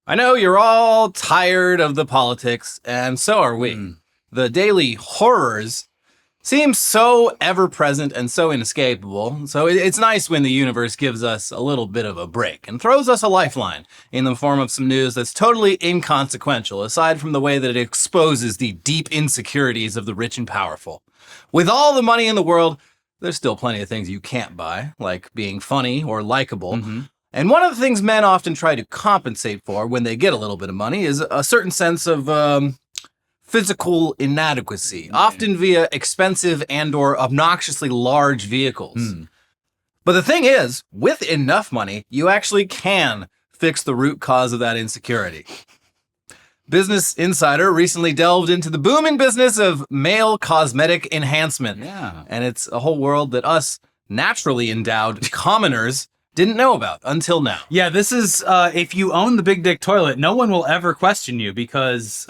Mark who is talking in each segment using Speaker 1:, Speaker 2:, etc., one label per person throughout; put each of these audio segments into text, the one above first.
Speaker 1: I know you're all tired of the politics, and so are we. The daily horrors seem so ever-present and so inescapable, so it's nice when the universe gives us a little bit of a break and throws us a lifeline in the form of some news that's totally inconsequential, aside from the way that it exposes the deep insecurities of the rich and powerful. With all the money in the world, there's still plenty of things you can't buy, like being funny or likable. And one of the things men often try to compensate for when they get a little bit of money is a certain sense of physical inadequacy, often via expensive and or obnoxiously large vehicles. But the thing is, with enough money, you actually can fix the root cause of that insecurity. Business Insider recently delved into the booming business of male cosmetic enhancement.
Speaker 2: Yeah.
Speaker 1: And it's a whole world that us naturally endowed commoners didn't know about until now.
Speaker 2: Yeah, this is, if you own the Big Dick Toilet, no one will ever question you because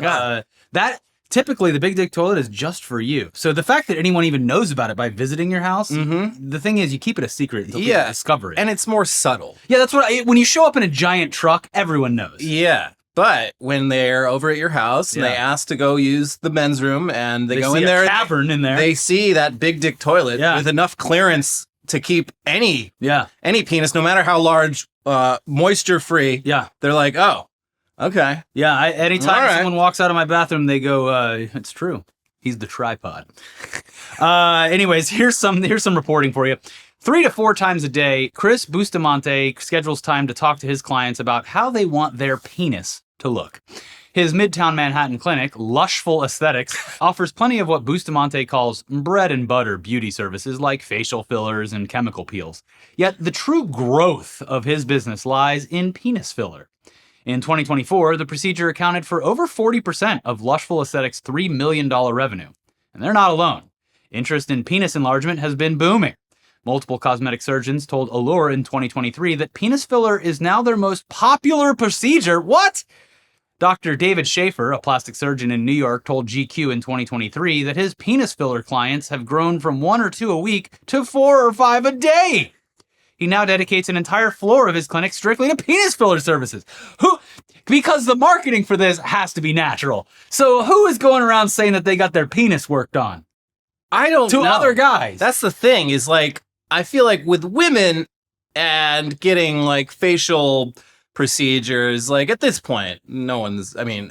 Speaker 2: typically the Big Dick Toilet is just for you. So the fact that anyone even knows about it by visiting your house, the thing is you keep it a secret until people discover it.
Speaker 1: And it's more subtle.
Speaker 2: Yeah, that's what, when you show up in a giant truck, everyone knows.
Speaker 1: Yeah. But when they're over at your house and they ask to go use the men's room and they go in there,
Speaker 2: cavern in there.
Speaker 1: They see that Big Dick Toilet with enough clearance to keep any penis, no matter how large, moisture free.
Speaker 2: Yeah.
Speaker 1: They're like, oh, okay.
Speaker 2: Yeah. Anytime someone walks out of my bathroom, they go, it's true. He's the tripod. Anyways, here's some reporting for you. 3 to 4 times a day, Chris Bustamante schedules time to talk to his clients about how they want their penis to look. His Midtown Manhattan clinic, Lushful Aesthetics, offers plenty of what Bustamante calls bread and butter beauty services like facial fillers and chemical peels. Yet the true growth of his business lies in penis filler. In 2024, the procedure accounted for over 40% of Lushful Aesthetics' $3 million revenue. And they're not alone. Interest in penis enlargement has been booming. Multiple cosmetic surgeons told Allure in 2023 that penis filler is now their most popular procedure. What? Dr. David Schaefer, a plastic surgeon in New York, told GQ in 2023 that his penis filler clients have grown from 1 or 2 a week to 4 or 5 a day. He now dedicates an entire floor of his clinic strictly to penis filler services. Because the marketing for this has to be natural. So who is going around saying that they got their penis worked on?
Speaker 1: I don't know.
Speaker 2: To other guys.
Speaker 1: That's the thing is like, I feel like with women and getting like facial procedures, like at this point, no one's, I mean,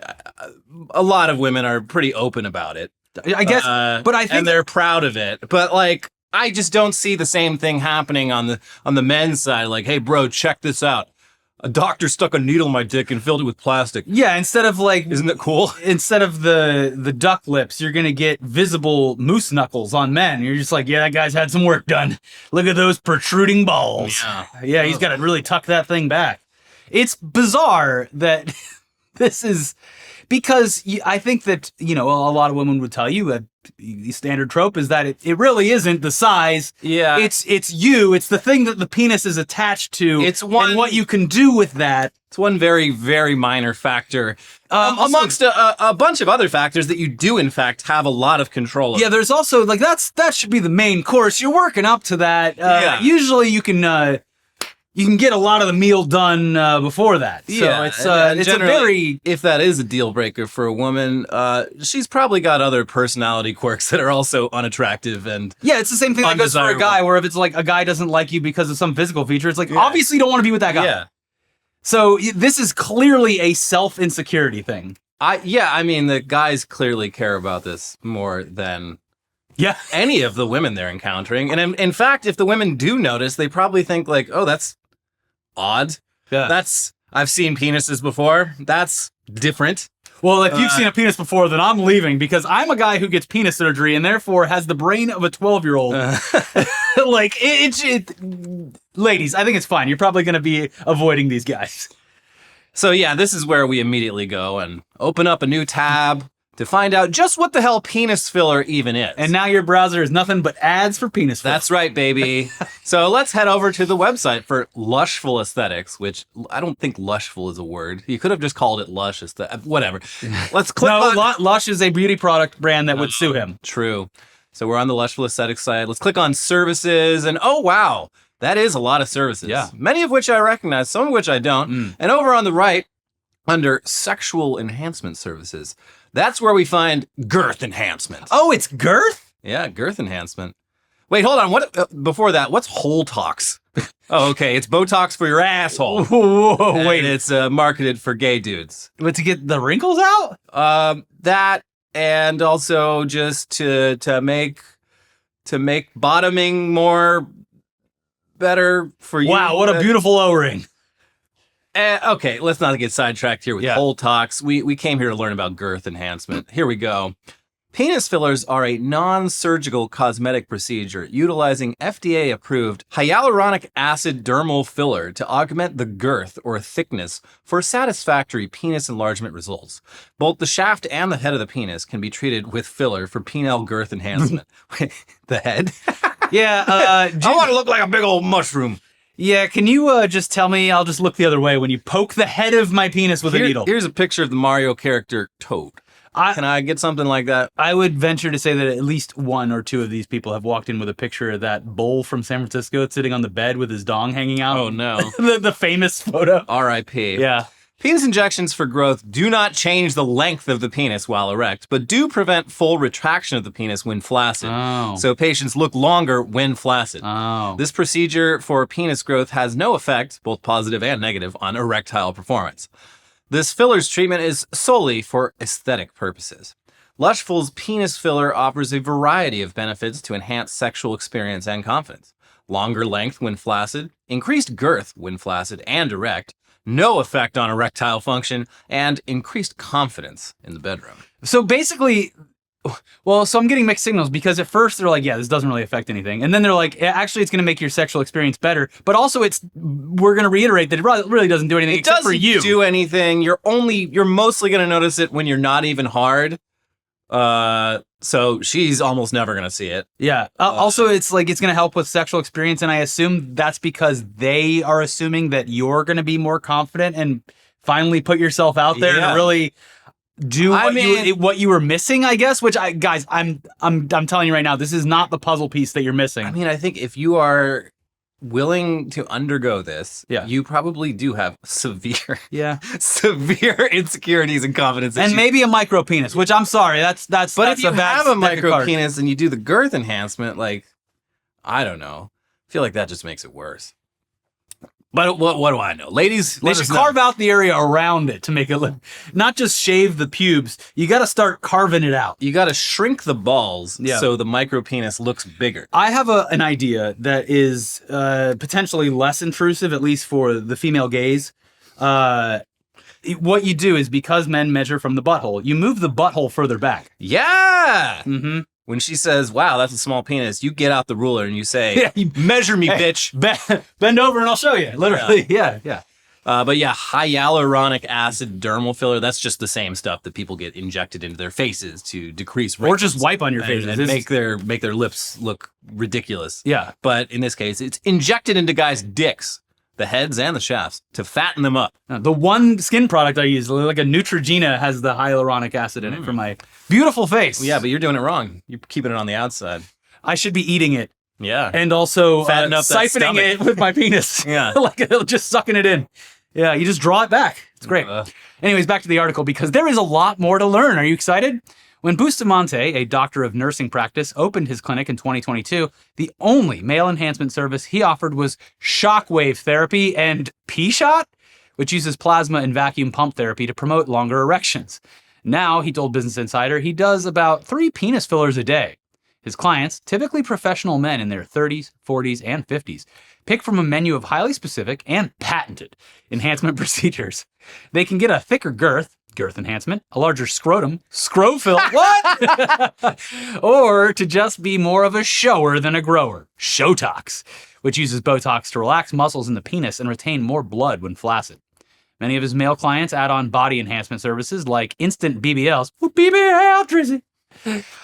Speaker 1: a lot of women are pretty open about it.
Speaker 2: I guess, but I think...
Speaker 1: And they're proud of it. But like, I just don't see the same thing happening on the men's side. Like, hey bro, check this out. A doctor stuck a needle in my dick and filled it with plastic.
Speaker 2: Yeah, instead of like...
Speaker 1: Isn't it cool?
Speaker 2: Instead of the duck lips, you're going to get visible moose knuckles on men. You're just like, yeah, that guy's had some work done. Look at those protruding balls. Yeah, he's got to really tuck that thing back. It's bizarre that this is... Because I think that, you know, a lot of women would tell you that the standard trope is that it really isn't the size.
Speaker 1: Yeah.
Speaker 2: It's you. It's the thing that the penis is attached to.
Speaker 1: It's one,
Speaker 2: and what you can do with that.
Speaker 1: It's one very, very minor factor amongst a bunch of other factors that you do, in fact, have a lot of control over.
Speaker 2: Yeah, there's also, like, that should be the main course. You're working up to that. Usually you can get a lot of the meal done before that. So it's a very...
Speaker 1: If that is a deal breaker for a woman, she's probably got other personality quirks that are also unattractive and
Speaker 2: yeah, it's the same thing that goes for a guy, where if it's like a guy doesn't like you because of some physical feature, it's like, obviously you don't want to be with that guy.
Speaker 1: Yeah.
Speaker 2: So this is clearly a self-insecurity thing.
Speaker 1: I mean, the guys clearly care about this more than... any of the women they're encountering. And in fact, if the women do notice, they probably think like, oh, that's odd.
Speaker 2: Yeah.
Speaker 1: I've seen penises before. That's different.
Speaker 2: Well, if you've seen a penis before, then I'm leaving because I'm a guy who gets penis surgery and therefore has the brain of a 12-year-old. Like, ladies, I think it's fine. You're probably going to be avoiding these guys.
Speaker 1: So yeah, this is where we immediately go and open up a new tab to find out just what the hell penis filler even is.
Speaker 2: And now your browser is nothing but ads for penis filler.
Speaker 1: That's right, baby. So let's head over to the website for Lushful Aesthetics, which I don't think lushful is a word. You could have just called it Lush Aesthetics. Whatever. Let's click on...
Speaker 2: Lush is a beauty product brand that would sue him.
Speaker 1: True. So we're on the Lushful Aesthetics site. Let's click on services, and oh wow, that is a lot of services.
Speaker 2: Yeah.
Speaker 1: Many of which I recognize, some of which I don't. And over on the right, under sexual enhancement services. That's where we find girth enhancement.
Speaker 2: Oh, it's Girth?
Speaker 1: Yeah, girth enhancement. Wait, hold on. What before that? What's Holtox? Oh, okay. It's Botox for your asshole.
Speaker 2: Whoa,
Speaker 1: And
Speaker 2: wait.
Speaker 1: it's marketed for gay dudes.
Speaker 2: But to get the wrinkles out?
Speaker 1: That and also just to make bottoming more better for you.
Speaker 2: Wow, what a beautiful O-ring.
Speaker 1: Okay, let's not get sidetracked here with Holtox. We came here to learn about girth enhancement. Here we go. Penis fillers are a non-surgical cosmetic procedure utilizing FDA-approved hyaluronic acid dermal filler to augment the girth or thickness for satisfactory penis enlargement results. Both the shaft and the head of the penis can be treated with filler for penile girth enhancement. The head?
Speaker 2: Yeah.
Speaker 1: I want to look like a big old mushroom.
Speaker 2: Yeah, can you just tell me? I'll just look the other way when you poke the head of my penis with a needle.
Speaker 1: Here's a picture of the Mario character Toad. Can I get something like that?
Speaker 2: I would venture to say that at least one or two of these people have walked in with a picture of that bull from San Francisco sitting on the bed with his dong hanging out.
Speaker 1: Oh, no.
Speaker 2: the famous photo.
Speaker 1: R.I.P.
Speaker 2: Yeah.
Speaker 1: Penis injections for growth do not change the length of the penis while erect, but do prevent full retraction of the penis when flaccid.
Speaker 2: Oh.
Speaker 1: So patients look longer when flaccid.
Speaker 2: Oh.
Speaker 1: This procedure for penis growth has no effect, both positive and negative, on erectile performance. This fillers treatment is solely for aesthetic purposes. Lushful's penis filler offers a variety of benefits to enhance sexual experience and confidence. Longer length when flaccid, increased girth when flaccid and erect, no effect on erectile function, and increased confidence in the bedroom.
Speaker 2: So basically, so I'm getting mixed signals because at first they're like, yeah, this doesn't really affect anything. And then they're like, actually, it's going to make your sexual experience better. But also we're going to reiterate that it really doesn't do anything except for you.
Speaker 1: It doesn't do anything. You're mostly going to notice it when you're not even hard. So she's almost never going to see it.
Speaker 2: Yeah. Also, it's like it's going to help with sexual experience. And I assume that's because they are assuming that you're going to be more confident and finally put yourself out there and really do what you were missing, I guess. Which guys, I'm telling you right now, this is not the puzzle piece that you're missing.
Speaker 1: I mean, I think if you are willing to undergo this, you probably do have severe insecurities and confidence,
Speaker 2: and maybe a micro penis. Which I'm sorry, that's. But
Speaker 1: if you have a micro penis and you do the girth enhancement, like, I don't know, I feel like that just makes it worse. But what do I know? Ladies,
Speaker 2: they should carve out the area around it to make it look, not just shave the pubes. You got to start carving it out.
Speaker 1: You got to shrink the balls so the micro penis looks bigger.
Speaker 2: I have an idea that is potentially less intrusive, at least for the female gaze. What you do is, because men measure from the butthole, you move the butthole further back.
Speaker 1: Yeah! Mm-hmm. When she says, wow, that's a small penis, you get out the ruler and you say, measure me, bitch.
Speaker 2: Bend over and I'll show you. Literally, yeah.
Speaker 1: But yeah, hyaluronic acid dermal filler, that's just the same stuff that people get injected into their faces to decrease wrinkles.
Speaker 2: Or just wipe on your face
Speaker 1: and make their lips look ridiculous.
Speaker 2: Yeah.
Speaker 1: But in this case, it's injected into guys' dicks, the heads and the shafts, to fatten them up.
Speaker 2: The one skin product I use, like a Neutrogena, has the hyaluronic acid in it for my beautiful face.
Speaker 1: Well, yeah, but you're doing it wrong. You're keeping it on the outside.
Speaker 2: I should be eating it.
Speaker 1: Yeah.
Speaker 2: And also
Speaker 1: fatten up
Speaker 2: siphoning it with my penis.
Speaker 1: Yeah.
Speaker 2: Like just sucking it in. Yeah, you just draw it back. It's great. Anyways, back to the article, because there is a lot more to learn. Are you excited? When Bustamante, a doctor of nursing practice, opened his clinic in 2022, the only male enhancement service he offered was shockwave therapy and P-shot, which uses plasma and vacuum pump therapy to promote longer erections. Now, he told Business Insider, he does about 3 penis fillers a day. His clients, typically professional men in their 30s, 40s, and 50s, pick from a menu of highly specific and patented enhancement procedures. They can get a thicker girth enhancement, a larger scrotum, scrofill, what? Or to just be more of a shower than a grower, Showtox, which uses Botox to relax muscles in the penis and retain more blood when flaccid. Many of his male clients add on body enhancement services like instant BBLs, BBL Drizzy,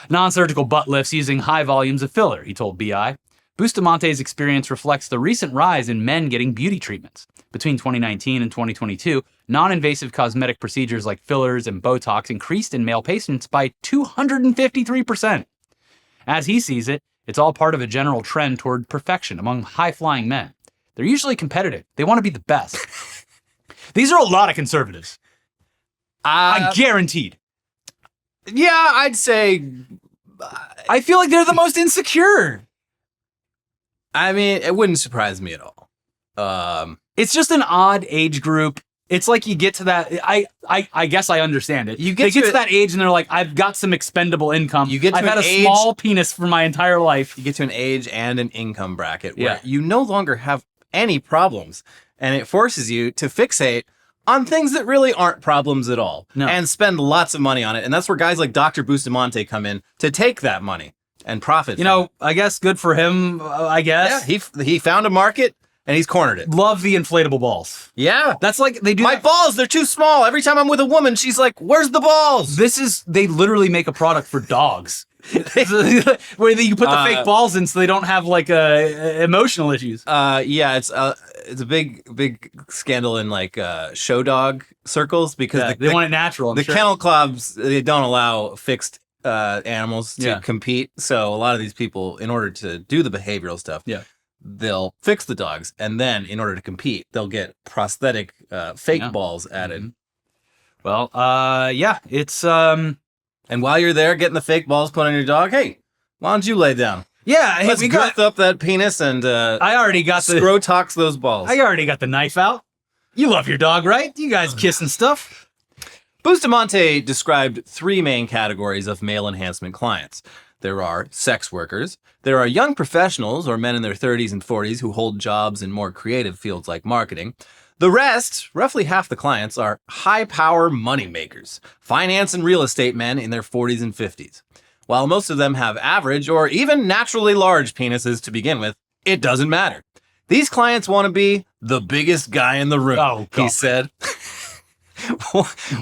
Speaker 2: non-surgical butt lifts using high volumes of filler, he told BI. Bustamante's experience reflects the recent rise in men getting beauty treatments. Between 2019 and 2022, non-invasive cosmetic procedures like fillers and Botox increased in male patients by 253%. As he sees it, it's all part of a general trend toward perfection among high-flying men. They're usually competitive. They want to be the best. These are a lot of conservatives. I guaranteed.
Speaker 1: Yeah, I'd say.
Speaker 2: I feel like they're the most insecure.
Speaker 1: I mean, it wouldn't surprise me at all.
Speaker 2: It's just an odd age group. It's like you get to that. I guess I understand it. They get to that age and they're like, I've got some expendable income. I've had a small penis for my entire life.
Speaker 1: You get to an age and an income bracket where you no longer have any problems, and it forces you to fixate on things that really aren't problems at all, and spend lots of money on it. And that's where guys like Dr. Bustamante come in to take that money and profit.
Speaker 2: I guess good for him. I guess
Speaker 1: he found a market. And he's cornered it.
Speaker 2: Love the inflatable balls.
Speaker 1: Yeah.
Speaker 2: That's like, they do
Speaker 1: My balls, they're too small. Every time I'm with a woman, she's like, where's the balls?
Speaker 2: They literally make a product for dogs. Where you put the fake balls in so they don't have like emotional issues.
Speaker 1: Yeah, it's a big scandal in like show dog circles because
Speaker 2: they want it natural.
Speaker 1: The kennel clubs, they don't allow fixed animals to compete. So a lot of these people, in order to do the behavioral stuff, they'll fix the dogs, and then in order to compete, they'll get prosthetic fake balls added.
Speaker 2: Well, it's
Speaker 1: and while you're there getting the fake balls put on your dog, hey, why don't you lay down?
Speaker 2: Yeah,
Speaker 1: let's girth up that penis and
Speaker 2: I already got
Speaker 1: scrotox those balls.
Speaker 2: I already got the knife out. You love your dog, right? You guys kissing stuff.
Speaker 1: Bustamante described 3 main categories of male enhancement clients. There are sex workers, there are young professionals or men in their 30s and 40s who hold jobs in more creative fields like marketing. The rest, roughly half the clients, are high-power moneymakers, finance and real estate men in their 40s and 50s. While most of them have average or even naturally large penises to begin with, it doesn't matter. These clients want to be the biggest guy in the room, he said.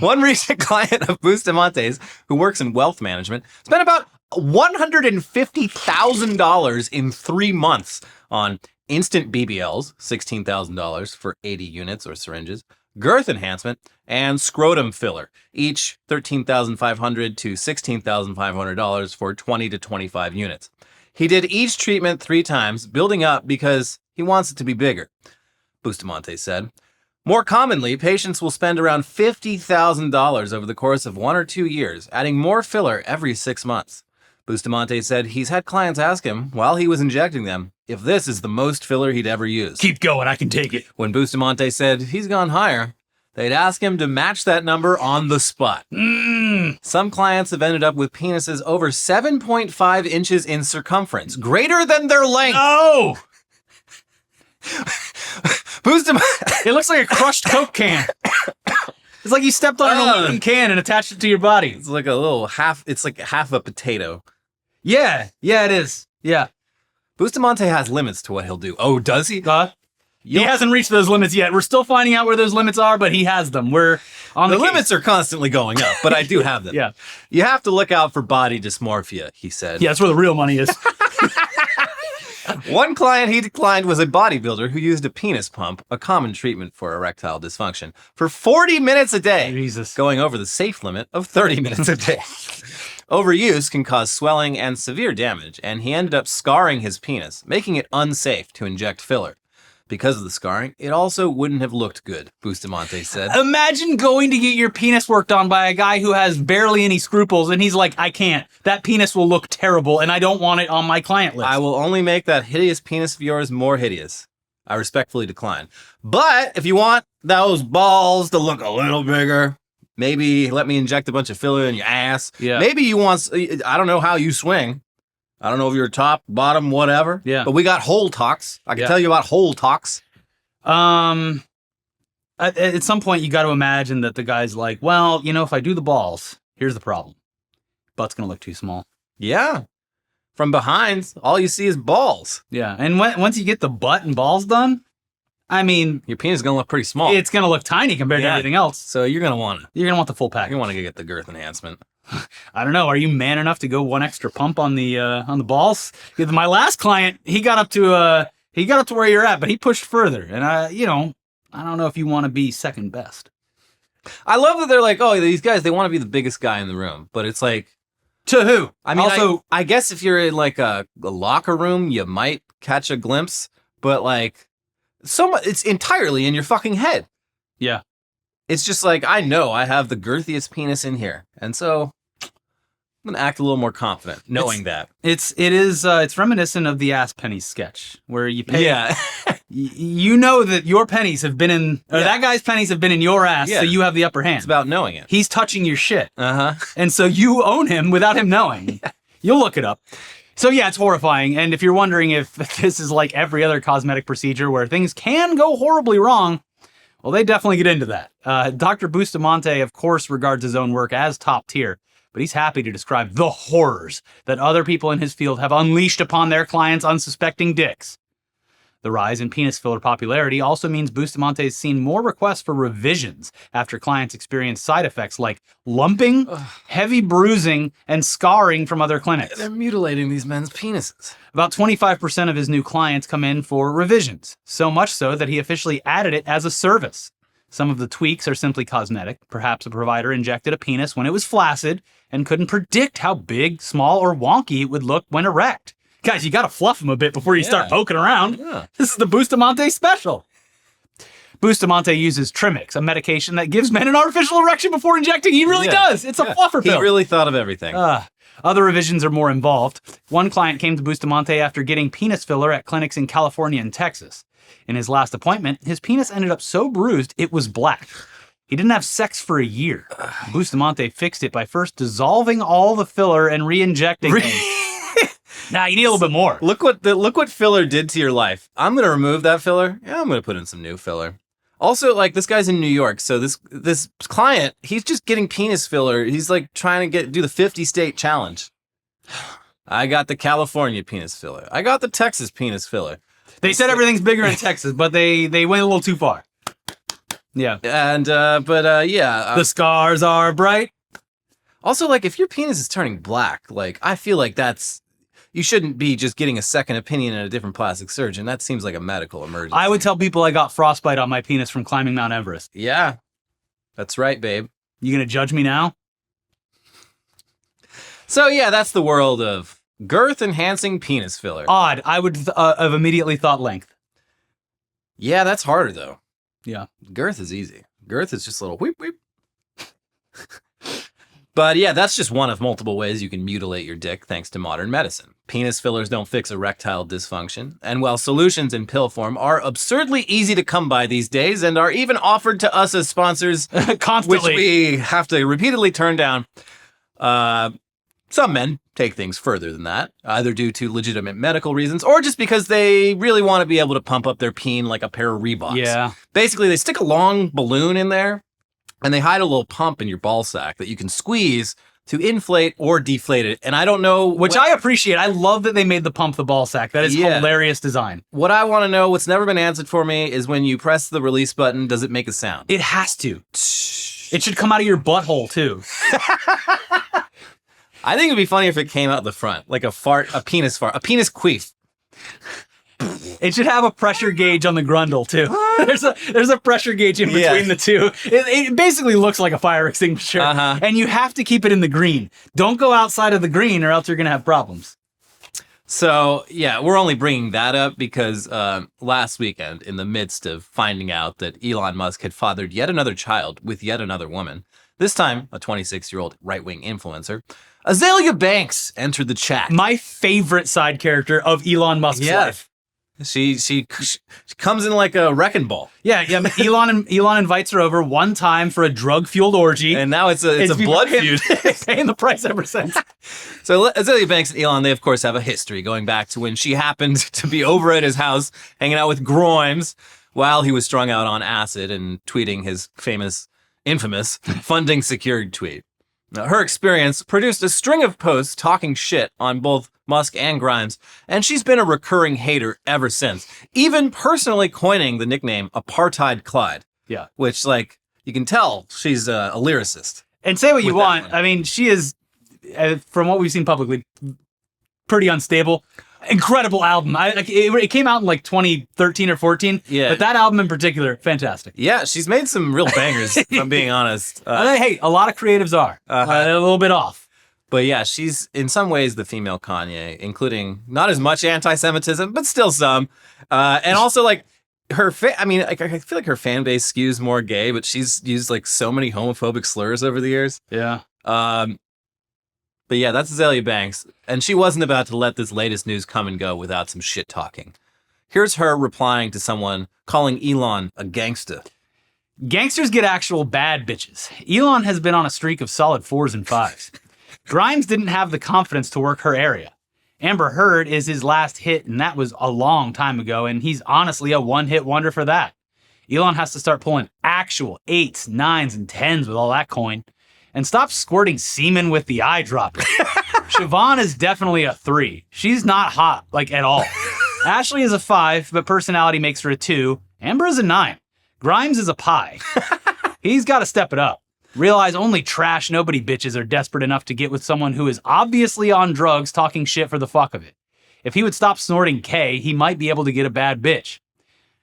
Speaker 1: One recent client of Bustamante's, who works in wealth management, spent about $150,000 in 3 months on instant BBLs, $16,000 for 80 units or syringes, girth enhancement, and scrotum filler, each $13,500 to $16,500 for 20 to 25 units. He did each treatment 3 times, building up because he wants it to be bigger, Bustamante said. More commonly, patients will spend around $50,000 over the course of 1 or 2 years, adding more filler every 6 months. Bustamante said he's had clients ask him, while he was injecting them, if this is the most filler he'd ever used.
Speaker 2: Keep going, I can take it.
Speaker 1: When Bustamante said he's gone higher, they'd ask him to match that number on the spot. Some clients have ended up with penises over 7.5 inches in circumference, greater than their length.
Speaker 2: No!
Speaker 1: Bustamante.
Speaker 2: It looks like a crushed Coke can. It's like you stepped on an aluminum can and attached it to your body.
Speaker 1: It's like a little it's like half a potato.
Speaker 2: Yeah, it is. Yeah.
Speaker 1: Bustamante has limits to what he'll do. Oh, does he?
Speaker 2: He hasn't reached those limits yet. We're still finding out where those limits are, but he has them. We're on the
Speaker 1: limits are constantly going up, but I do have them.
Speaker 2: Yeah.
Speaker 1: You have to look out for body dysmorphia, he said.
Speaker 2: Yeah, that's where the real money is.
Speaker 1: One client he declined was a bodybuilder who used a penis pump, a common treatment for erectile dysfunction, for 40 minutes a day, going over the safe limit of 30 minutes a day. Overuse can cause swelling and severe damage, and he ended up scarring his penis, making it unsafe to inject filler. Because of the scarring, it also wouldn't have looked good, Bustamante said.
Speaker 2: Imagine going to get your penis worked on by a guy who has barely any scruples, and he's like, I can't. That penis will look terrible, and I don't want it on my client list.
Speaker 1: I will only make that hideous penis of yours more hideous. I respectfully decline. But if you want those balls to look a little bigger, maybe let me inject a bunch of filler in your ass.
Speaker 2: Yeah.
Speaker 1: Maybe you want, I don't know how you swing. I don't know if you're top, bottom, whatever.
Speaker 2: Yeah.
Speaker 1: But we got hole talks. I can tell you about hole talks.
Speaker 2: At some point, you got to imagine that the guy's like, well, if I do the balls, here's the problem. Butt's going to look too small.
Speaker 1: Yeah. From behind, all you see is balls.
Speaker 2: Yeah. And once you get the butt and balls done, I mean,
Speaker 1: your penis is going to look pretty small.
Speaker 2: It's going to look tiny compared to everything else.
Speaker 1: So you're going to want it.
Speaker 2: You're going to want the full pack.
Speaker 1: You want to get the girth enhancement.
Speaker 2: I don't know. Are you man enough to go one extra pump on the balls? My last client, he got up to where you're at, but he pushed further. And I don't know if you want to be second best.
Speaker 1: I love that they're like, oh, these guys, they want to be the biggest guy in the room, but it's like,
Speaker 2: to who?
Speaker 1: I mean, also, I guess if you're in like a locker room, you might catch a glimpse, but like, it's entirely in your fucking head.
Speaker 2: Yeah.
Speaker 1: it's just like, I know I have the girthiest penis in here. And so I'm going to act a little more confident knowing that.
Speaker 2: It's reminiscent of the Ass Pennies sketch where you pay.
Speaker 1: Yeah.
Speaker 2: You know that your pennies have been in, or that guy's pennies have been in your ass, so you have the upper hand.
Speaker 1: It's about knowing it.
Speaker 2: He's touching your shit.
Speaker 1: Uh-huh.
Speaker 2: And so you own him without him knowing. You'll look it up. So yeah, it's horrifying. And if you're wondering if this is like every other cosmetic procedure where things can go horribly wrong, well, they definitely get into that. Dr. Bustamante, of course, regards his own work as top tier, but he's happy to describe the horrors that other people in his field have unleashed upon their clients' unsuspecting dicks. The rise in penis filler popularity also means Bustamante has seen more requests for revisions after clients experience side effects like lumping, heavy bruising, and scarring from other clinics.
Speaker 1: They're mutilating these men's penises.
Speaker 2: About 25% of his new clients come in for revisions, so much so that he officially added it as a service. Some of the tweaks are simply cosmetic. Perhaps a provider injected a penis when it was flaccid and couldn't predict how big, small, or wonky it would look when erect. Guys, you gotta fluff them a bit before you start poking around. Yeah. This is the Bustamante special. Bustamante uses Trimix, a medication that gives men an artificial erection before injecting. He really does. It's a fluffer pill.
Speaker 1: He really thought of everything.
Speaker 2: Other revisions are more involved. One client came to Bustamante after getting penis filler at clinics in California and Texas. In his last appointment, his penis ended up so bruised it was black. He didn't have sex for a year. Bustamante fixed it by first dissolving all the filler and re-injecting it. Nah, you need a little bit more.
Speaker 1: Look what filler did to your life. I'm gonna remove that filler. Yeah, I'm gonna put in some new filler. Also, like, this guy's in New York, so this client, he's just getting penis filler. He's like trying to do the 50-state challenge. I got the California penis filler. I got the Texas penis filler.
Speaker 2: They said everything's bigger in Texas, but they went a little too far. Yeah.
Speaker 1: And
Speaker 2: the scars are bright.
Speaker 1: Also, like, if your penis is turning black, like, I feel like you shouldn't be just getting a second opinion at a different plastic surgeon. That seems like a medical emergency.
Speaker 2: I would tell people I got frostbite on my penis from climbing Mount Everest.
Speaker 1: Yeah, that's right, babe.
Speaker 2: You gonna judge me now?
Speaker 1: So yeah, that's the world of girth-enhancing penis filler.
Speaker 2: Odd. I would have immediately thought length.
Speaker 1: Yeah, that's harder, though.
Speaker 2: Yeah.
Speaker 1: Girth is easy. Girth is just a little whoop, whoop. But yeah, that's just one of multiple ways you can mutilate your dick thanks to modern medicine. Penis fillers don't fix erectile dysfunction, and while solutions in pill form are absurdly easy to come by these days and are even offered to us as sponsors,
Speaker 2: constantly,
Speaker 1: which we have to repeatedly turn down, some men take things further than that, either due to legitimate medical reasons or just because they really want to be able to pump up their peen like a pair of Reeboks.
Speaker 2: Yeah.
Speaker 1: Basically, they stick a long balloon in there, and they hide a little pump in your ball sack that you can squeeze to inflate or deflate it. And I don't know...
Speaker 2: Which I appreciate. I love that they made the pump the ball sack. That is hilarious design.
Speaker 1: What I want to know, what's never been answered for me, is when you press the release button, does it make a sound?
Speaker 2: It has to. It should come out of your butthole, too.
Speaker 1: I think it'd be funny if it came out the front, like a penis fart, a penis queef.
Speaker 2: It should have a pressure gauge on the grundle, too. There's a pressure gauge in between the two. It basically looks like a fire extinguisher, and you have to keep it in the green. Don't go outside of the green or else you're going to have problems.
Speaker 1: So, yeah, we're only bringing that up because last weekend, in the midst of finding out that Elon Musk had fathered yet another child with yet another woman, this time a 26-year-old right-wing influencer, Azalea Banks entered the chat.
Speaker 2: My favorite side character of Elon Musk's life.
Speaker 1: She comes in like a wrecking ball.
Speaker 2: Yeah. Elon invites her over one time for a drug-fueled orgy.
Speaker 1: And now it's a blood feud.
Speaker 2: Paying the price ever since.
Speaker 1: So Azalea Banks and Elon, they of course have a history going back to when she happened to be over at his house hanging out with Grimes while he was strung out on acid and tweeting his infamous funding secured tweet. Now, her experience produced a string of posts talking shit on both Musk and Grimes, and she's been a recurring hater ever since, even personally coining the nickname Apartheid Clyde.
Speaker 2: Yeah.
Speaker 1: Which, like, you can tell she's a lyricist.
Speaker 2: And say what you want. I mean, she is, from what we've seen publicly, pretty unstable. Incredible album. It came out in like 2013 or 14.
Speaker 1: Yeah.
Speaker 2: But that album in particular, fantastic.
Speaker 1: Yeah, she's made some real bangers, if I'm being honest.
Speaker 2: Hey, a lot of creatives are. A little bit off.
Speaker 1: But yeah, she's in some ways the female Kanye, including not as much anti-Semitism, but still some. And also, like, I mean, like, I feel like her fan base skews more gay, but she's used like so many homophobic slurs over the years.
Speaker 2: Yeah.
Speaker 1: But yeah, that's Azalea Banks, and she wasn't about to let this latest news come and go without some shit talking. Here's her replying to someone calling Elon a gangster.
Speaker 2: Gangsters get actual bad bitches. Elon has been on a streak of solid 4s and 5s. Grimes didn't have the confidence to work her area. Amber Heard is his last hit, and that was a long time ago, and he's honestly a one-hit wonder for that. Elon has to start pulling actual 8s, 9s, and 10s with all that coin. And stop squirting semen with the eyedropper. Siobhan is definitely a 3. She's not hot, like, at all. Ashley is a 5, but personality makes her a 2. Amber is a 9. Grimes is a pie. He's got to step it up. Realize only trash nobody bitches are desperate enough to get with someone who is obviously on drugs talking shit for the fuck of it. If he would stop snorting K, he might be able to get a bad bitch.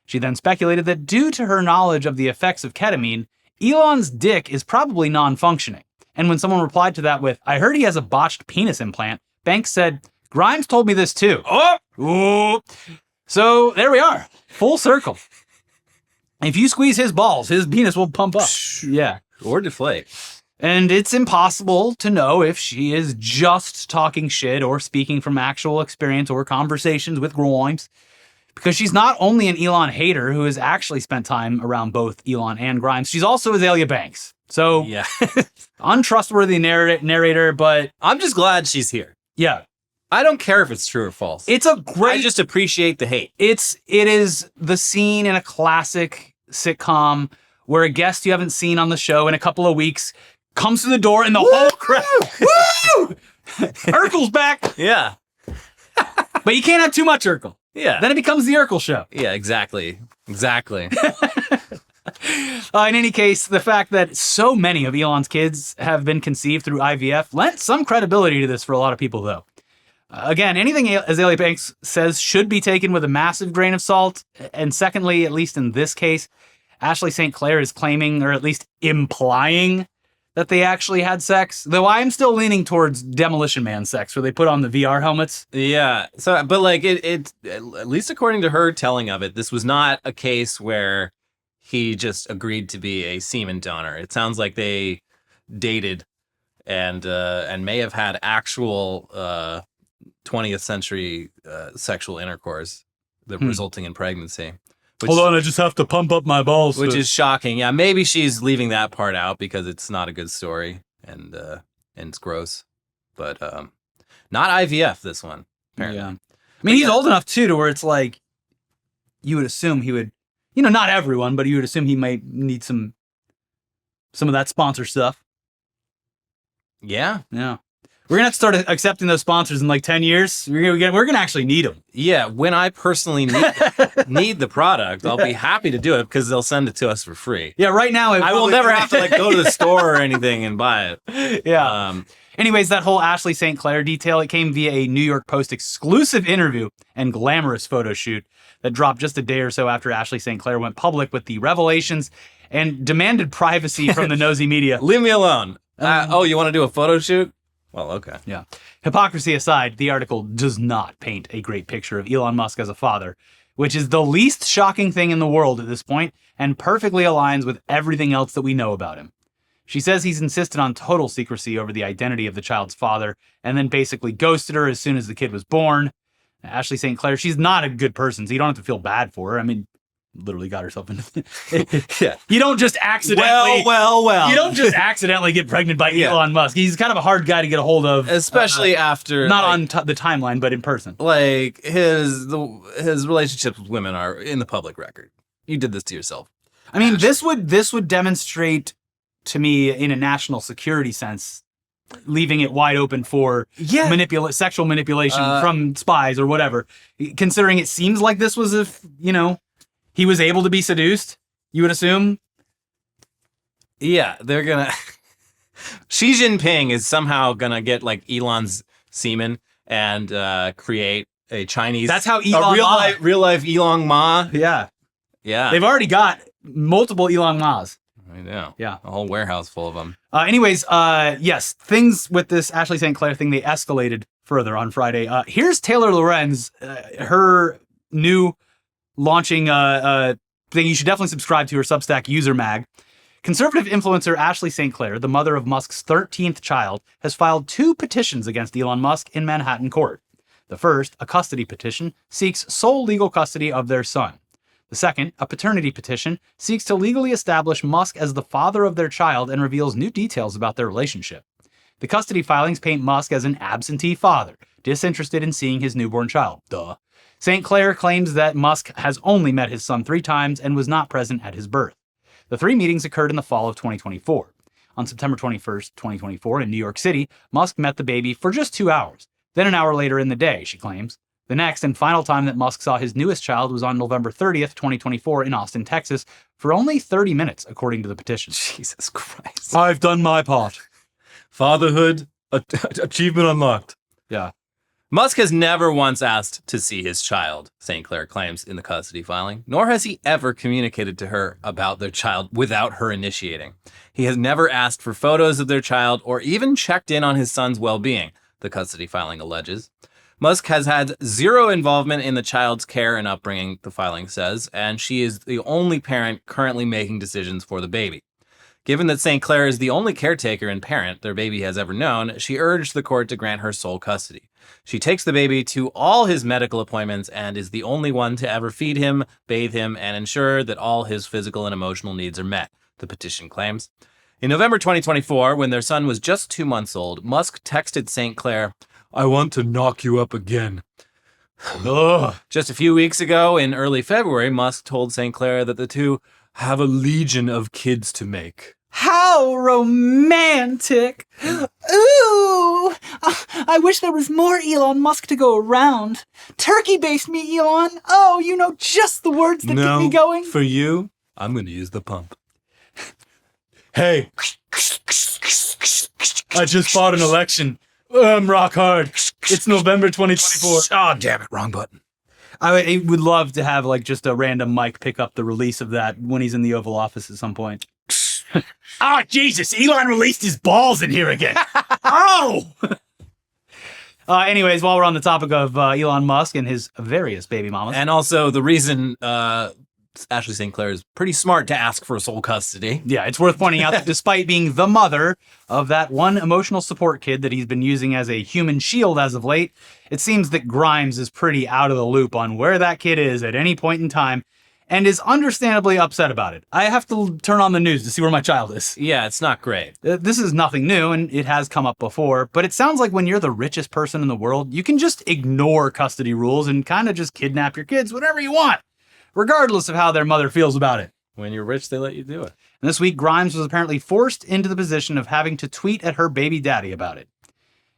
Speaker 2: She then speculated that due to her knowledge of the effects of ketamine, Elon's dick is probably non-functioning. And when someone replied to that with, I heard he has a botched penis implant, Banks said, Grimes told me this too. Oh! Ooh. So there we are. Full circle. If you squeeze his balls, his penis will pump up. Yeah.
Speaker 1: Or deflate.
Speaker 2: And it's impossible to know if she is just talking shit or speaking from actual experience or conversations with Grimes. Because she's not only an Elon hater who has actually spent time around both Elon and Grimes, she's also Azalea Banks. So,
Speaker 1: yeah.
Speaker 2: Untrustworthy narrator, but...
Speaker 1: I'm just glad she's here.
Speaker 2: Yeah.
Speaker 1: I don't care if it's true or false.
Speaker 2: It's a great...
Speaker 1: I just appreciate the hate.
Speaker 2: It is the scene in a classic sitcom where a guest you haven't seen on the show in a couple of weeks comes to the door and the whole crowd... Woo! Urkel's back!
Speaker 1: Yeah.
Speaker 2: But you can't have too much Urkel.
Speaker 1: Yeah.
Speaker 2: Then it becomes the Urkel show.
Speaker 1: Yeah, exactly. Exactly.
Speaker 2: In any case, the fact that so many of Elon's kids have been conceived through IVF lent some credibility to this for a lot of people, though. Again, anything Azalea Banks says should be taken with a massive grain of salt. And secondly, at least in this case, Ashley St. Clair is claiming, or at least implying, that they actually had sex. Though I am still leaning towards Demolition Man sex, where they put on the VR helmets.
Speaker 1: Yeah. So, but like it, at least according to her telling of it, this was not a case where he just agreed to be a semen donor. It sounds like they dated and may have had actual 20th century sexual intercourse that resulting in pregnancy.
Speaker 2: Hold on, I just have to pump up my balls.
Speaker 1: Which is shocking. Yeah, maybe she's leaving that part out because it's not a good story and it's gross. But not IVF, this one, apparently.
Speaker 2: Yeah. I mean, he's old enough, too, to where it's like, you would assume he would, not everyone, but you would assume he might need some of that sponsor stuff.
Speaker 1: Yeah.
Speaker 2: Yeah. We're going to have to start accepting those sponsors in like 10 years. We're going to actually need them.
Speaker 1: Yeah, when I personally need the product, I'll be happy to do it because they'll send it to us for free.
Speaker 2: Yeah, right now...
Speaker 1: I will never have to like go to the store or anything and buy it.
Speaker 2: Yeah. Anyways, that whole Ashley St. Clair detail, it came via a New York Post exclusive interview and glamorous photo shoot that dropped just a day or so after Ashley St. Clair went public with the revelations and demanded privacy from the nosy media.
Speaker 1: Leave me alone. You want to do a photo shoot? Well, okay.
Speaker 2: Yeah. Hypocrisy aside, the article does not paint a great picture of Elon Musk as a father, which is the least shocking thing in the world at this point and perfectly aligns with everything else that we know about him. She says he's insisted on total secrecy over the identity of the child's father and then basically ghosted her as soon as the kid was born. Ashley St. Clair, she's not a good person, so you don't have to feel bad for her. I mean, literally got herself into
Speaker 1: yeah.
Speaker 2: You don't just accidentally
Speaker 1: well.
Speaker 2: You don't just accidentally get pregnant by Elon Musk. He's kind of a hard guy to get a hold of,
Speaker 1: especially after
Speaker 2: not on the timeline, but in person.
Speaker 1: Like his relationships with women are in the public record. You did this to yourself.
Speaker 2: I mean, this would demonstrate to me in a national security sense, leaving it wide open for sexual manipulation from spies or whatever. Considering it seems like this was he was able to be seduced, you would assume?
Speaker 1: Yeah, they're gonna... Xi Jinping is somehow gonna get, like, Elon's semen and create a Chinese...
Speaker 2: That's how Elon...
Speaker 1: real-life Elon Ma.
Speaker 2: Yeah.
Speaker 1: Yeah.
Speaker 2: They've already got multiple Elon Ma's.
Speaker 1: I know.
Speaker 2: Yeah.
Speaker 1: A whole warehouse full of them.
Speaker 2: Anyways, yes, things with this Ashley St. Clair thing, they escalated further on Friday. Here's Taylor Lorenz, her new launching a thing you should definitely subscribe to her Substack user mag. Conservative influencer Ashley St Clair, the mother of Musk's 13th child, has filed 2 petitions against Elon Musk in Manhattan court. The first, a custody petition, seeks sole legal custody of their son. The second, a paternity petition, seeks to legally establish Musk as the father of their child and reveals new details about their relationship. The custody filings paint Musk as an absentee father, disinterested in seeing his newborn child. Duh. St. Clair claims that Musk has only met his son 3 times and was not present at his birth. The 3 meetings occurred in the fall of 2024. On September 21st, 2024, in New York City, Musk met the baby for just 2 hours. Then an hour later in the day, she claims. The next and final time that Musk saw his newest child was on November 30th, 2024 in Austin, Texas, for only 30 minutes, according to the petition.
Speaker 1: Jesus Christ.
Speaker 2: I've done my part.
Speaker 1: Fatherhood, achievement unlocked.
Speaker 2: Yeah.
Speaker 1: Musk has never once asked to see his child, St. Clair claims in the custody filing, nor has he ever communicated to her about their child without her initiating. He has never asked for photos of their child or even checked in on his son's well-being, the custody filing alleges. Musk has had 0 involvement in the child's care and upbringing, the filing says, and she is the only parent currently making decisions for the baby. Given that St. Clair is the only caretaker and parent their baby has ever known, she urged the court to grant her sole custody. She takes the baby to all his medical appointments and is the only one to ever feed him, bathe him, and ensure that all his physical and emotional needs are met, the petition claims. In November 2024, when their son was just 2 months old, Musk texted St. Clair, "I want to knock you up again." Ugh. Just a few weeks ago, in early February, Musk told St. Clair that the two have a legion of kids to make.
Speaker 2: How romantic! Ooh! I wish there was more Elon Musk to go around. Turkey based me, Elon. Oh, you know just the words that get me going.
Speaker 1: For you, I'm going to use the pump. Hey, I just fought an election. I'm rock hard. It's November 2024.
Speaker 2: Oh, damn it, wrong button. I would love to have like just a random mic pick up the release of that when he's in the Oval Office at some point. Oh, Jesus, Elon released his balls in here again. Oh! Anyways, while we're on the topic of Elon Musk and his various baby mamas.
Speaker 1: And also the reason Ashley St. Clair is pretty smart to ask for sole custody.
Speaker 2: Yeah, it's worth pointing out that despite being the mother of that one emotional support kid that he's been using as a human shield as of late, it seems that Grimes is pretty out of the loop on where that kid is at any point in time and is understandably upset about it. I have to turn on the news to see where my child is.
Speaker 1: Yeah, it's not great.
Speaker 2: This is nothing new, and it has come up before, but it sounds like when you're the richest person in the world, you can just ignore custody rules and kind of just kidnap your kids whenever you want, regardless of how their mother feels about it.
Speaker 1: When you're rich, they let you do it.
Speaker 2: And this week, Grimes was apparently forced into the position of having to tweet at her baby daddy about it.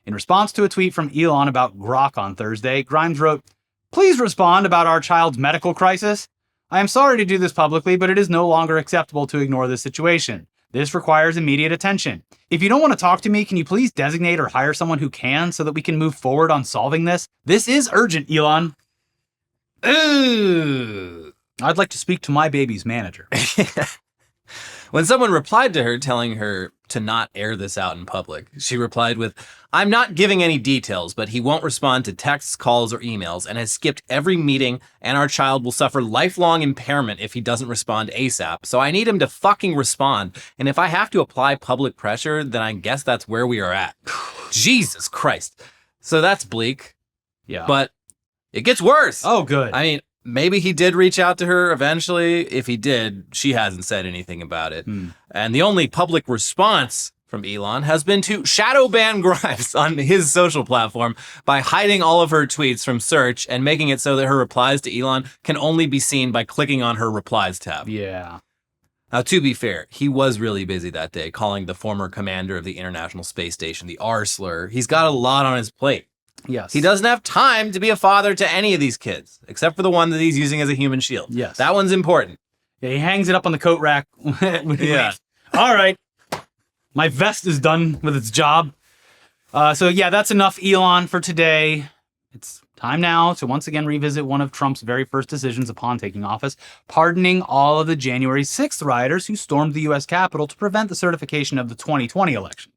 Speaker 2: In response to a tweet from Elon about Grok on Thursday, Grimes wrote, "Please respond about our child's medical crisis. I am sorry to do this publicly, but it is no longer acceptable to ignore this situation. This requires immediate attention. If you don't want to talk to me, can you please designate or hire someone who can so that we can move forward on solving this? This is urgent, Elon."
Speaker 1: Ooh.
Speaker 2: I'd like to speak to my baby's manager.
Speaker 1: When someone replied to her telling her to not air this out in public, she replied with, "I'm not giving any details, but he won't respond to texts, calls, or emails and has skipped every meeting, and our child will suffer lifelong impairment if he doesn't respond ASAP. So I need him to fucking respond. And if I have to apply public pressure, then I guess that's where we are at." Jesus Christ. So that's bleak.
Speaker 2: Yeah.
Speaker 1: But it gets worse.
Speaker 2: Oh, good.
Speaker 1: I mean, maybe he did reach out to her eventually. If he did, she hasn't said anything about it. And the only public response from Elon has been to shadow ban Grimes on his social platform by hiding all of her tweets from search and making it so that her replies to Elon can only be seen by clicking on her replies tab.
Speaker 2: Yeah.
Speaker 1: Now, to be fair, he was really busy that day, calling the former commander of the International Space Station the R slur. He's got a lot on his plate.
Speaker 2: Yes.
Speaker 1: He doesn't have time to be a father to any of these kids, except for the one that he's using as a human shield.
Speaker 2: Yes.
Speaker 1: That one's important.
Speaker 2: Yeah, he hangs it up on the coat rack when he leaves. All right. My vest is done with its job. So yeah, that's enough Elon for today. It's time now to once again revisit one of Trump's very first decisions upon taking office, pardoning all of the January 6th rioters who stormed the U.S. Capitol to prevent the certification of the 2020 election.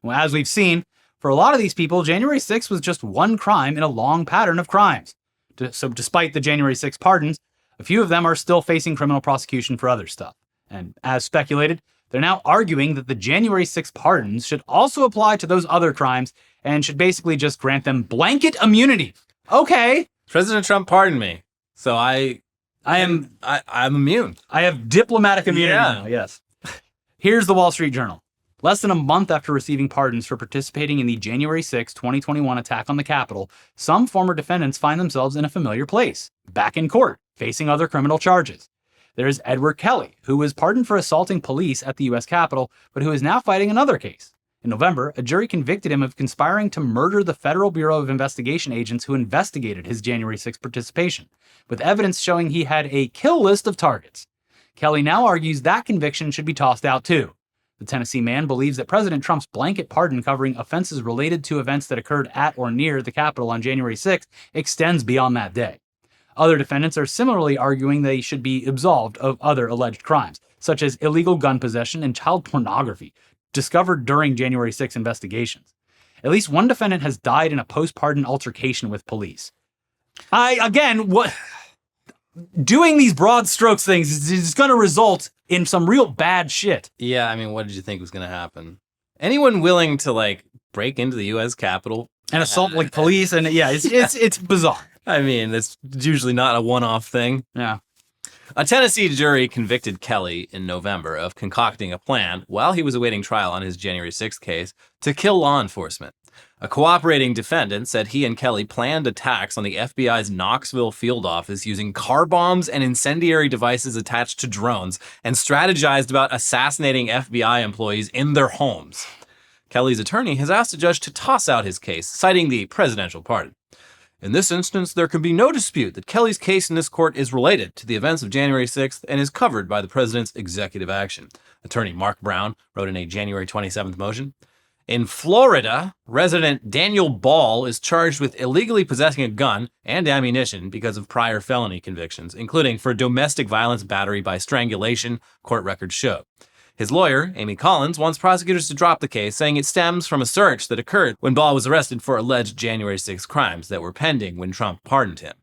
Speaker 2: Well, as we've seen, for a lot of these people, January 6th was just one crime in a long pattern of crimes. So despite the January 6th pardons, A few of them are still facing criminal prosecution for other stuff. And as speculated, they're now arguing that the January 6th pardons should also apply to those other crimes and should basically just grant them blanket immunity. Okay.
Speaker 1: President Trump pardoned me, so I'm immune.
Speaker 2: I have diplomatic immunity now, yes. Here's the Wall Street Journal. Less than a month after receiving pardons for participating in the January 6, 2021 attack on the Capitol, some former defendants find themselves in a familiar place, back in court, facing other criminal charges. There's Edward Kelly, who was pardoned for assaulting police at the U.S. Capitol, but who is now fighting another case. In November, a jury convicted him of conspiring to murder the Federal Bureau of Investigation agents who investigated his January 6 participation, with evidence showing he had a kill list of targets. Kelly now argues that conviction should be tossed out too. The Tennessee man believes that President Trump's blanket pardon covering offenses related to events that occurred at or near the Capitol on January 6th extends beyond that day. Other defendants are similarly arguing they should be absolved of other alleged crimes, such as illegal gun possession and child pornography, discovered during January 6 investigations. At least one defendant has died in a post-pardon altercation with police. Doing these broad strokes things is going to result in some real bad shit.
Speaker 1: Yeah, I mean, what did you think was going to happen? Anyone willing to break into the U.S. Capitol
Speaker 2: and assault police, and it's bizarre.
Speaker 1: I mean, it's usually not a one-off thing.
Speaker 2: Yeah.
Speaker 1: A Tennessee jury convicted Kelly in November of concocting a plan while he was awaiting trial on his January 6th case to kill law enforcement. A cooperating defendant said he and Kelly planned attacks on the FBI's Knoxville field office using car bombs and incendiary devices attached to drones and strategized about assassinating FBI employees in their homes. Kelly's attorney has asked the judge to toss out his case, citing the presidential pardon. In this instance, there can be no dispute that Kelly's case in this court is related to the events of January 6th and is covered by the president's executive action. Attorney Mark Brown wrote in a January 27th motion. In Florida, resident Daniel Ball is charged with illegally possessing a gun and ammunition because of prior felony convictions, including for domestic violence battery by strangulation, court records show. His lawyer, Amy Collins, wants prosecutors to drop the case, saying it stems from a search that occurred when Ball was arrested for alleged January 6 crimes that were pending when Trump pardoned him.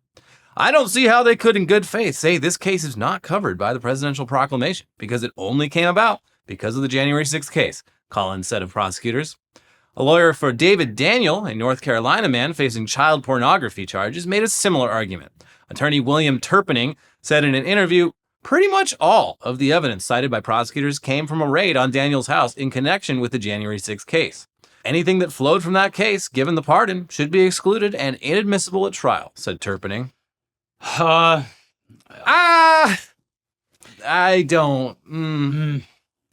Speaker 1: I don't see how they could in good faith say this case is not covered by the presidential proclamation because it only came about because of the January 6th case, Collins said of prosecutors. A lawyer for David Daniel, a North Carolina man facing child pornography charges, made a similar argument. Attorney William Turpening said in an interview, pretty much all of the evidence cited by prosecutors came from a raid on Daniel's house in connection with the January 6th case. Anything that flowed from that case, given the pardon, should be excluded and inadmissible at trial, said Turpening. I don't.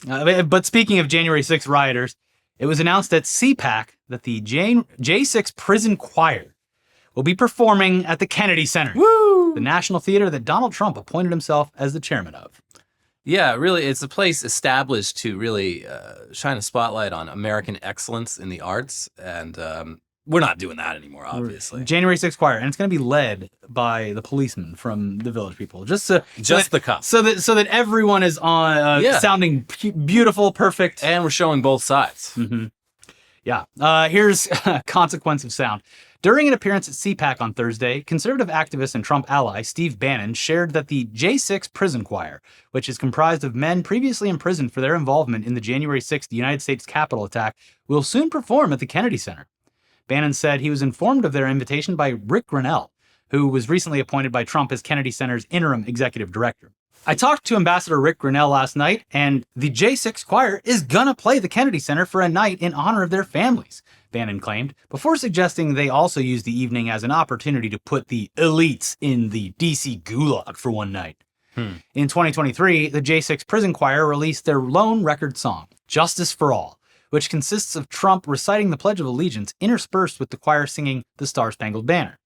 Speaker 2: But speaking of January 6th rioters, it was announced at CPAC that the J6 Prison Choir will be performing at the Kennedy Center, the National Theater that Donald Trump appointed himself as the chairman of.
Speaker 1: Yeah, really, it's a place established to really shine a spotlight on American excellence in the arts, and we're not doing that anymore, obviously.
Speaker 2: January 6th Choir, and it's going to be led by the policemen from the Village People,
Speaker 1: the cops,
Speaker 2: so that everyone is on sounding beautiful, perfect,
Speaker 1: and we're showing both sides.
Speaker 2: Mm-hmm. Yeah. Here's Consequence of Sound. During an appearance at CPAC on Thursday, conservative activist and Trump ally Steve Bannon shared that the J6 Prison Choir, which is comprised of men previously imprisoned for their involvement in the January 6th United States Capitol attack, will soon perform at the Kennedy Center. Bannon said he was informed of their invitation by Rick Grinnell, who was recently appointed by Trump as Kennedy Center's interim executive director. I talked to Ambassador Rick Grinnell last night, and the J6 Choir is gonna play the Kennedy Center for a night in honor of their families, Bannon claimed, before suggesting they also use the evening as an opportunity to put the elites in the DC gulag for one night. In 2023, the J6 Prison Choir released their lone record song, Justice for All, which consists of Trump reciting the Pledge of Allegiance interspersed with the choir singing the Star-Spangled Banner.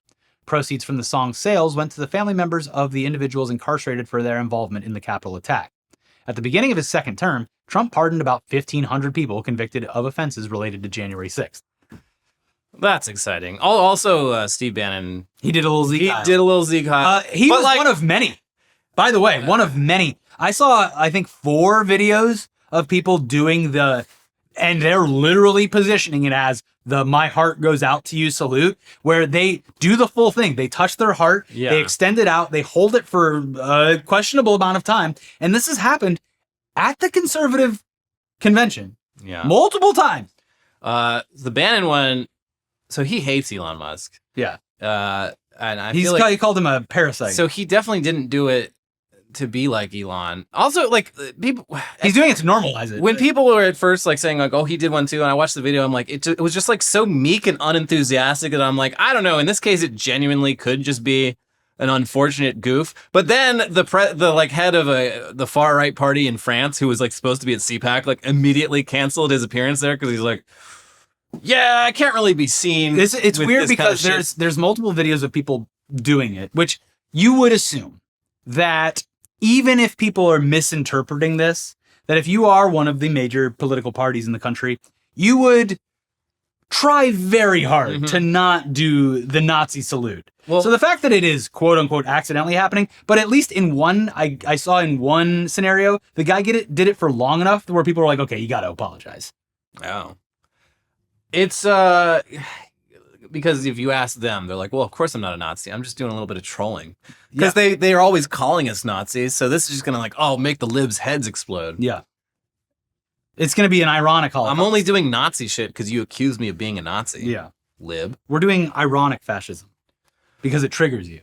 Speaker 2: Proceeds from the song's sales went to the family members of the individuals incarcerated for their involvement in the Capitol attack. At the beginning of his second term, Trump pardoned about 1,500 people convicted of offenses related to January 6th.
Speaker 1: That's exciting. Also, Steve Bannon...
Speaker 2: He did a little Zeke. He was one of many. By the way, one of many. I saw, I think, 4 videos of people doing the And they're literally positioning it as the "my heart goes out to you" salute, where they do the full thing. They touch their heart, they extend it out, they hold it for a questionable amount of time. And this has happened at the conservative convention multiple times.
Speaker 1: The Bannon one, so he hates Elon Musk.
Speaker 2: Yeah.
Speaker 1: And I feel like
Speaker 2: he called him a parasite.
Speaker 1: So he definitely didn't do it to be like Elon. Also, like, people,
Speaker 2: he's doing it to normalize it.
Speaker 1: When people were at first like saying like, "Oh, he did one too," and I watched the video, I'm like, it was just like so meek and unenthusiastic that I'm like, I don't know. In this case, it genuinely could just be an unfortunate goof. But then the like head of the far right party in France, who was like supposed to be at CPAC, like immediately canceled his appearance there because he's like, "Yeah, I can't really be seen."
Speaker 2: It's weird because there's multiple videos of people doing it, which you would assume that even if people are misinterpreting this, that if you are one of the major political parties in the country, you would try very hard to not do the Nazi salute. Well, so the fact that it is quote unquote accidentally happening, but at least in one, I saw in one scenario, the guy did it for long enough where people were like, okay, you got to apologize.
Speaker 1: Oh. It's, because if you ask them, they're like, well, of course I'm not a Nazi. I'm just doing a little bit of trolling. Because they are always calling us Nazis. So this is just going to like, make the libs' heads explode.
Speaker 2: Yeah. It's going to be an ironic Holocaust.
Speaker 1: I'm only doing Nazi shit because you accused me of being a Nazi.
Speaker 2: Yeah.
Speaker 1: Lib.
Speaker 2: We're doing ironic fascism because it triggers you.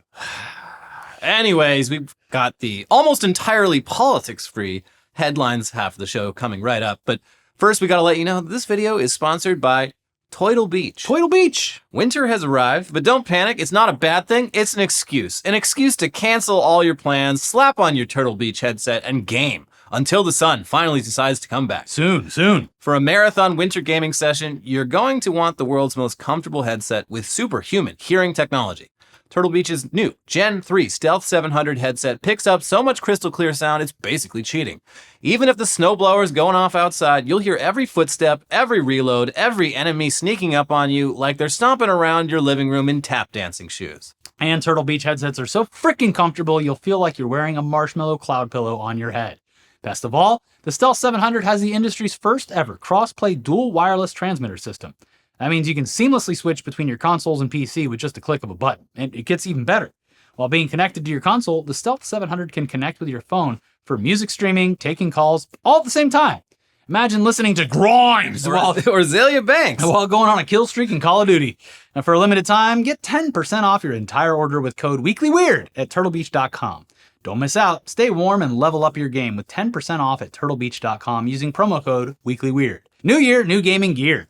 Speaker 1: Anyways, we've got the almost entirely politics-free headlines half of the show coming right up. But first, we got to let you know that this video is sponsored by Turtle Beach.
Speaker 2: Turtle Beach.
Speaker 1: Winter has arrived, but don't panic. It's not a bad thing. It's an excuse. An excuse to cancel all your plans, slap on your Turtle Beach headset, and game until the sun finally decides to come back.
Speaker 2: Soon.
Speaker 1: For a marathon winter gaming session, you're going to want the world's most comfortable headset with superhuman hearing technology. Turtle Beach's new Gen 3 Stealth 700 headset picks up so much crystal clear sound, it's basically cheating. Even if the snowblower's going off outside, you'll hear every footstep, every reload, every enemy sneaking up on you like they're stomping around your living room in tap dancing shoes.
Speaker 2: And Turtle Beach headsets are so freaking comfortable, you'll feel like you're wearing a marshmallow cloud pillow on your head. Best of all, the Stealth 700 has the industry's first ever cross-play dual wireless transmitter system. That means you can seamlessly switch between your consoles and PC with just a click of a button, and it gets even better. While being connected to your console, the Stealth 700 can connect with your phone for music streaming, taking calls, all at the same time. Imagine listening to Grimes
Speaker 1: or Azalea Banks
Speaker 2: while going on a kill streak in Call of Duty. And for a limited time, get 10% off your entire order with code WeeklyWeird at turtlebeach.com. Don't miss out. Stay warm and level up your game with 10% off at turtlebeach.com using promo code WeeklyWeird. New year, new gaming gear.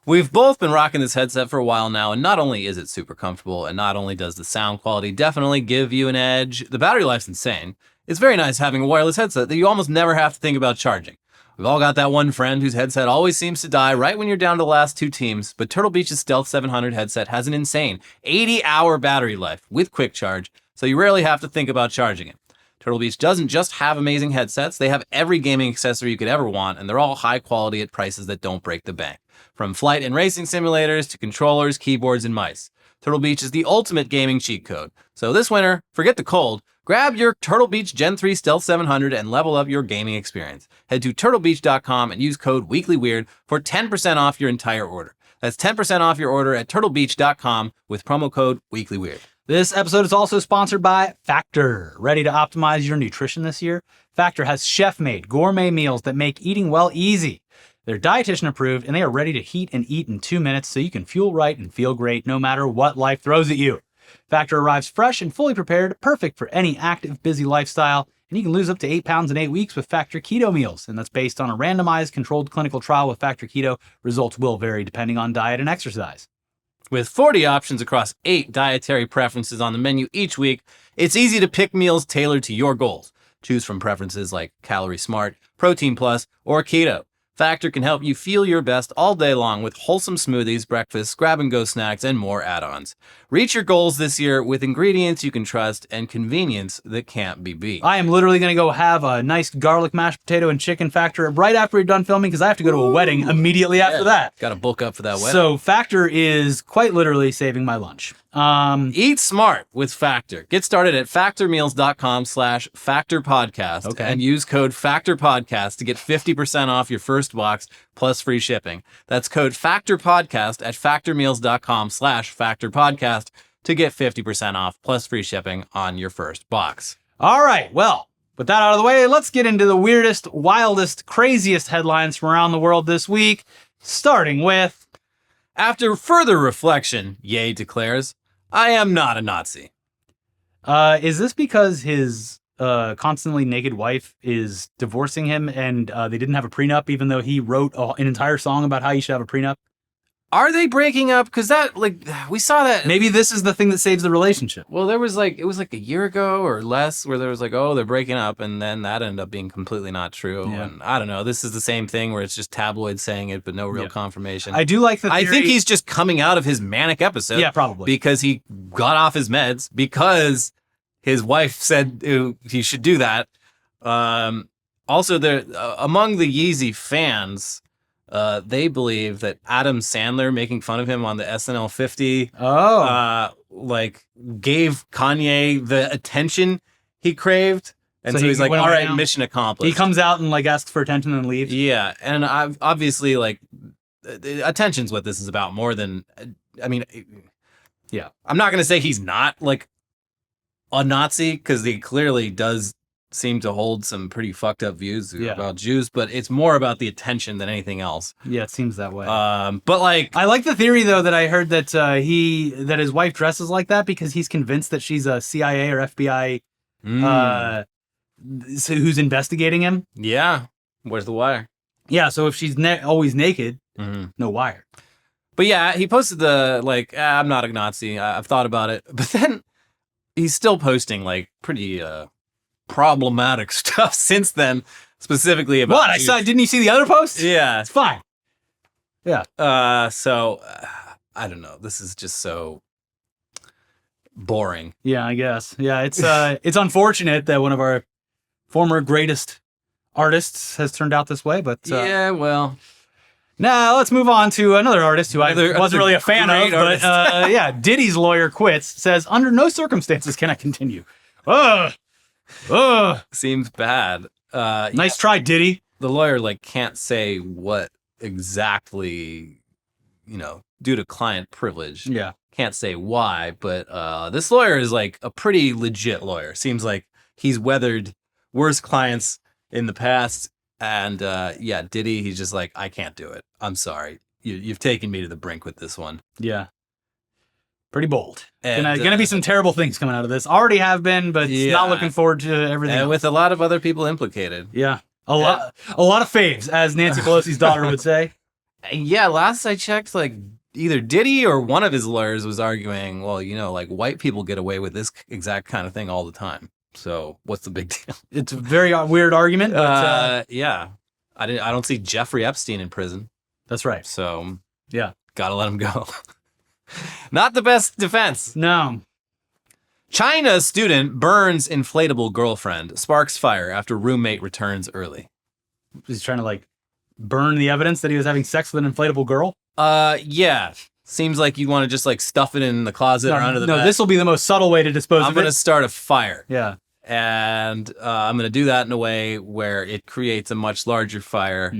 Speaker 1: We've both been rocking this headset for a while now, and not only is it super comfortable, and not only does the sound quality definitely give you an edge, the battery life's insane. It's very nice having a wireless headset that you almost never have to think about charging. We've all got that one friend whose headset always seems to die right when you're down to the last two teams, but Turtle Beach's Stealth 700 headset has an insane 80-hour battery life with quick charge, so you rarely have to think about charging it. Turtle Beach doesn't just have amazing headsets, they have every gaming accessory you could ever want, and they're all high quality at prices that don't break the bank. From flight and racing simulators to controllers, keyboards, and mice. Turtle Beach is the ultimate gaming cheat code. So this winter, forget the cold, grab your Turtle Beach Gen 3 Stealth 700 and level up your gaming experience. Head to turtlebeach.com and use code WeeklyWeird for 10% off your entire order. That's 10% off your order at turtlebeach.com with promo code WeeklyWeird.
Speaker 2: This episode is also sponsored by Factor. Ready to optimize your nutrition this year? Factor has chef-made gourmet meals that make eating well easy. They're dietitian approved and they are ready to heat and eat in 2 minutes so you can fuel right and feel great no matter what life throws at you. Factor arrives fresh and fully prepared, perfect for any active, busy lifestyle, and you can lose up to 8 pounds in 8 weeks with Factor Keto meals, and that's based on a randomized controlled clinical trial with Factor Keto. Results will vary depending on diet and exercise.
Speaker 1: With 40 options across 8 dietary preferences on the menu each week, it's easy to pick meals tailored to your goals. Choose from preferences like Calorie Smart, Protein Plus, or Keto. Factor can help you feel your best all day long with wholesome smoothies, breakfasts, grab-and-go snacks, and more add-ons. Reach your goals this year with ingredients you can trust and convenience that can't be beat.
Speaker 2: I am literally going to go have a nice garlic mashed potato and chicken Factor right after we're done filming because I have to go to a wedding immediately after that.
Speaker 1: Got to bulk up for that wedding.
Speaker 2: So Factor is quite literally saving my lunch.
Speaker 1: Eat smart with Factor. Get started at factormeals.com/factorpodcast and use code factorpodcast to get 50% off your first first box plus free shipping. That's code FACTORPODCAST at factormeals.com/factorpodcast to get 50% off plus free shipping on your first box.
Speaker 2: All right, well, with that out of the way, let's get into the weirdest, wildest, craziest headlines from around the world this week, starting with...
Speaker 1: After further reflection, Ye declares, I am not a Nazi.
Speaker 2: Is this because his constantly naked wife is divorcing him and they didn't have a prenup, even though he wrote an entire song about how you should have a prenup?
Speaker 1: Are they breaking up? Because that, like, we saw that.
Speaker 2: Maybe this is the thing that saves the relationship.
Speaker 1: Well, it was like a year ago or less where there was like, oh, they're breaking up. And then that ended up being completely not true.
Speaker 2: Yeah.
Speaker 1: And I don't know. This is the same thing where it's just tabloids saying it, but no real confirmation.
Speaker 2: I do like the theory.
Speaker 1: I think he's just coming out of his manic episode.
Speaker 2: Yeah, probably.
Speaker 1: Because he got off his meds because his wife said he should do that. Also, there among the Yeezy fans, they believe that Adam Sandler making fun of him on the SNL 50, like gave Kanye the attention he craved, and so he's like, "All right, mission accomplished."
Speaker 2: He comes out and like asks for attention and leaves.
Speaker 1: Yeah, and obviously, like, attention's what this is about more than. I mean, yeah, I'm not gonna say he's not like a Nazi because he clearly does seem to hold some pretty fucked up views about Jews, but it's more about the attention than anything else.
Speaker 2: Yeah, it seems that way.
Speaker 1: But like,
Speaker 2: I like the theory though that I heard that that his wife dresses like that because he's convinced that she's a CIA or FBI who's investigating him.
Speaker 1: Yeah, where's the wire?
Speaker 2: Yeah, so if she's always naked, no wire.
Speaker 1: But yeah, he posted the like, I'm not a Nazi. I've thought about it, but then he's still posting like pretty problematic stuff since then, specifically about
Speaker 2: what I saw. Didn't you see the other post?
Speaker 1: Yeah,
Speaker 2: it's fine. Yeah.
Speaker 1: So I don't know. This is just so boring.
Speaker 2: Yeah, I guess. Yeah, it's unfortunate that one of our former greatest artists has turned out this way, but
Speaker 1: yeah, well.
Speaker 2: Now let's move on to another artist who I wasn't really a fan of, but yeah, Diddy's lawyer quits. Says under no circumstances can I continue.
Speaker 1: Seems bad.
Speaker 2: Nice try, Diddy.
Speaker 1: The lawyer like can't say what exactly, due to client privilege.
Speaker 2: Yeah,
Speaker 1: can't say why, but this lawyer is like a pretty legit lawyer. Seems like he's weathered worse clients in the past, and yeah, Diddy, he's just like, I can't do it. I'm sorry. You've taken me to the brink with this one.
Speaker 2: Yeah. Pretty bold. And, gonna be some terrible things coming out of this. Already have been, but not looking forward to everything.
Speaker 1: And
Speaker 2: else.
Speaker 1: With a lot of other people implicated.
Speaker 2: Yeah. A lot of faves, as Nancy Pelosi's daughter would say.
Speaker 1: Yeah, last I checked, like either Diddy or one of his lawyers was arguing, well, like white people get away with this exact kind of thing all the time. So what's the big deal?
Speaker 2: It's a very weird argument. But,
Speaker 1: yeah. I don't see Jeffrey Epstein in prison.
Speaker 2: That's right.
Speaker 1: So
Speaker 2: yeah,
Speaker 1: gotta let him go. Not the best defense.
Speaker 2: No.
Speaker 1: China student burns inflatable girlfriend, sparks fire after roommate returns early.
Speaker 2: He's trying to like burn the evidence that he was having sex with an inflatable girl?
Speaker 1: Yeah. Seems like you'd want to just like stuff it in the closet or under the bed.
Speaker 2: No, this will be the most subtle way to dispose of it.
Speaker 1: I'm going to start a fire.
Speaker 2: Yeah.
Speaker 1: And I'm going to do that in a way where it creates a much larger fire.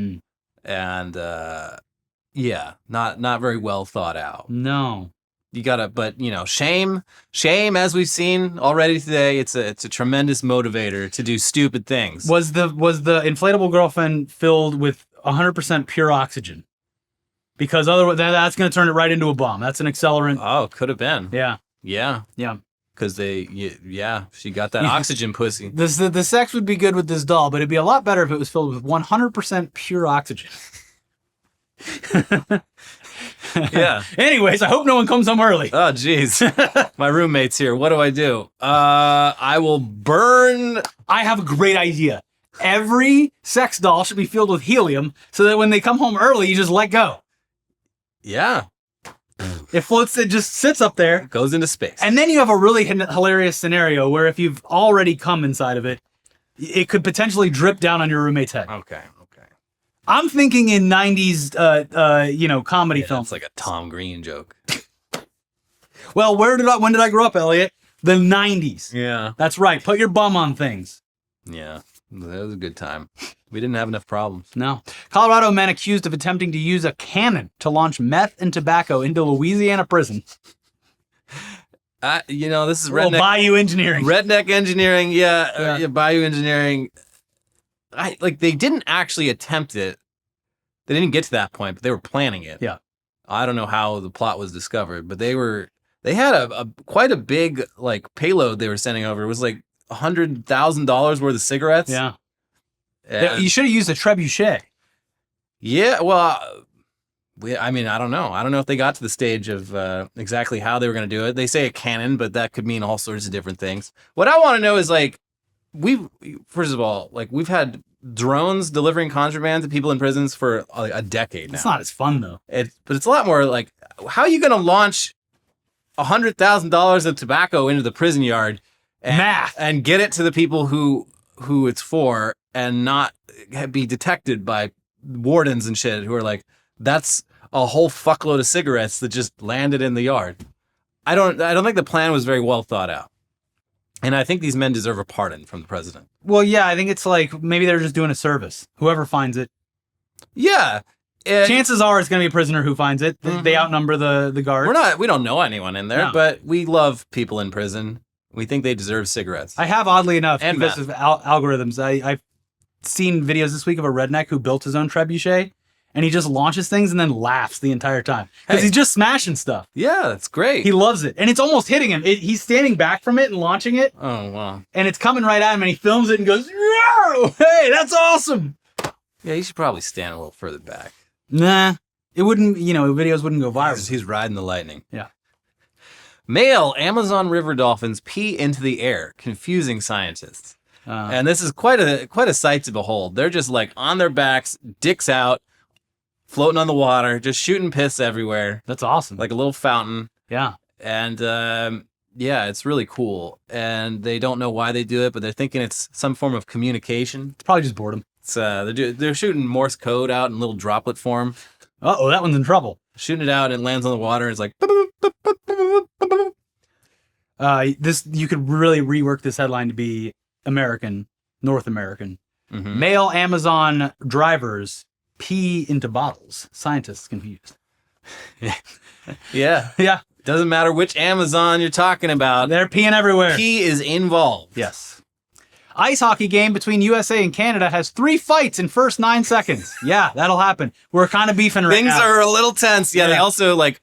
Speaker 1: And yeah, not very well thought out.
Speaker 2: No.
Speaker 1: You gotta, but shame, as we've seen already today, it's a tremendous motivator to do stupid things.
Speaker 2: Was the inflatable girlfriend filled with 100% pure oxygen? Because otherwise, that's going to turn it right into a bomb. That's an accelerant.
Speaker 1: Oh, could have been.
Speaker 2: Yeah.
Speaker 1: Yeah.
Speaker 2: Yeah.
Speaker 1: Because she got that oxygen pussy.
Speaker 2: The sex would be good with this doll, but it'd be a lot better if it was filled with 100% pure oxygen.
Speaker 1: Yeah.
Speaker 2: Anyways, I hope no one comes home early.
Speaker 1: Oh, geez. My roommate's here. What do I do? I will burn.
Speaker 2: I have a great idea. Every sex doll should be filled with helium so that when they come home early, you just let go.
Speaker 1: Yeah.
Speaker 2: It floats, it just sits up there.
Speaker 1: Goes into space.
Speaker 2: And then you have a really hilarious scenario where if you've already come inside of it, it could potentially drip down on your roommate's head.
Speaker 1: Okay.
Speaker 2: I'm thinking in 90s, comedy films.
Speaker 1: It's like a Tom Green joke.
Speaker 2: Well, when did I grow up, Elliot? The 90s.
Speaker 1: Yeah.
Speaker 2: That's right. Put your bum on things.
Speaker 1: Yeah. That was a good time. We didn't have enough problems.
Speaker 2: No. Colorado man accused of attempting to use a cannon to launch meth and tobacco into Louisiana prison.
Speaker 1: This is
Speaker 2: redneck bayou engineering.
Speaker 1: Redneck engineering, yeah, bayou engineering. They didn't actually attempt it. They didn't get to that point, but they were planning it.
Speaker 2: Yeah.
Speaker 1: I don't know how the plot was discovered, but they had a quite a big payload they were sending over. It was like $100,000 worth of cigarettes.
Speaker 2: Yeah. You should have used a trebuchet.
Speaker 1: Yeah, well, I don't know. I don't know if they got to the stage of exactly how they were going to do it. They say a cannon, but that could mean all sorts of different things. What I want to know is we've had drones delivering contraband to people in prisons for a decade now.
Speaker 2: It's not as fun though.
Speaker 1: But it's a lot more like, how are you going to launch $100,000 of tobacco into the prison yard and get it to the people who it's for and not be detected by wardens and shit who are like, that's a whole fuckload of cigarettes that just landed in the yard. I don't think the plan was very well thought out. And I think these men deserve a pardon from the president.
Speaker 2: Well, yeah, I think it's like maybe they're just doing a service. Whoever finds it.
Speaker 1: Yeah.
Speaker 2: Chances are it's going to be a prisoner who finds it. Mm-hmm. They outnumber the guards.
Speaker 1: We don't know anyone in there, but we love people in prison. We think they deserve cigarettes.
Speaker 2: I have, oddly enough, and because of algorithms, I've seen videos this week of a redneck who built his own trebuchet, and he just launches things and then laughs the entire time. Because he's just smashing stuff.
Speaker 1: Yeah, that's great.
Speaker 2: He loves it. And it's almost hitting him. He's standing back from it and launching it.
Speaker 1: Oh, wow.
Speaker 2: And it's coming right at him, and he films it and goes, "Whoa, hey, that's awesome."
Speaker 1: Yeah, you should probably stand a little further back.
Speaker 2: Nah. It wouldn't, videos wouldn't go viral.
Speaker 1: He's riding the lightning.
Speaker 2: Yeah.
Speaker 1: Male Amazon river dolphins pee into the air, confusing scientists. And this is quite a sight to behold. They're just on their backs, dicks out, floating on the water, just shooting piss everywhere.
Speaker 2: That's awesome.
Speaker 1: Like a little fountain.
Speaker 2: Yeah.
Speaker 1: And it's really cool. And they don't know why they do it, but they're thinking it's some form of communication.
Speaker 2: It's probably just boredom.
Speaker 1: It's they're shooting Morse code out in little droplet form.
Speaker 2: Uh-oh, that one's in trouble.
Speaker 1: Shooting it out and it lands on the water and it's like...
Speaker 2: You could really rework this headline to be North American. Mm-hmm. Male Amazon drivers pee into bottles. Scientists confused.
Speaker 1: Yeah.
Speaker 2: Yeah.
Speaker 1: Doesn't matter which Amazon you're talking about.
Speaker 2: They're peeing everywhere.
Speaker 1: Pee is involved.
Speaker 2: Yes. Ice hockey game between USA and Canada has 3 fights in first 9 seconds. Yeah, that'll happen. We're kind of beefing right now.
Speaker 1: Things are a little tense. Yeah, they also I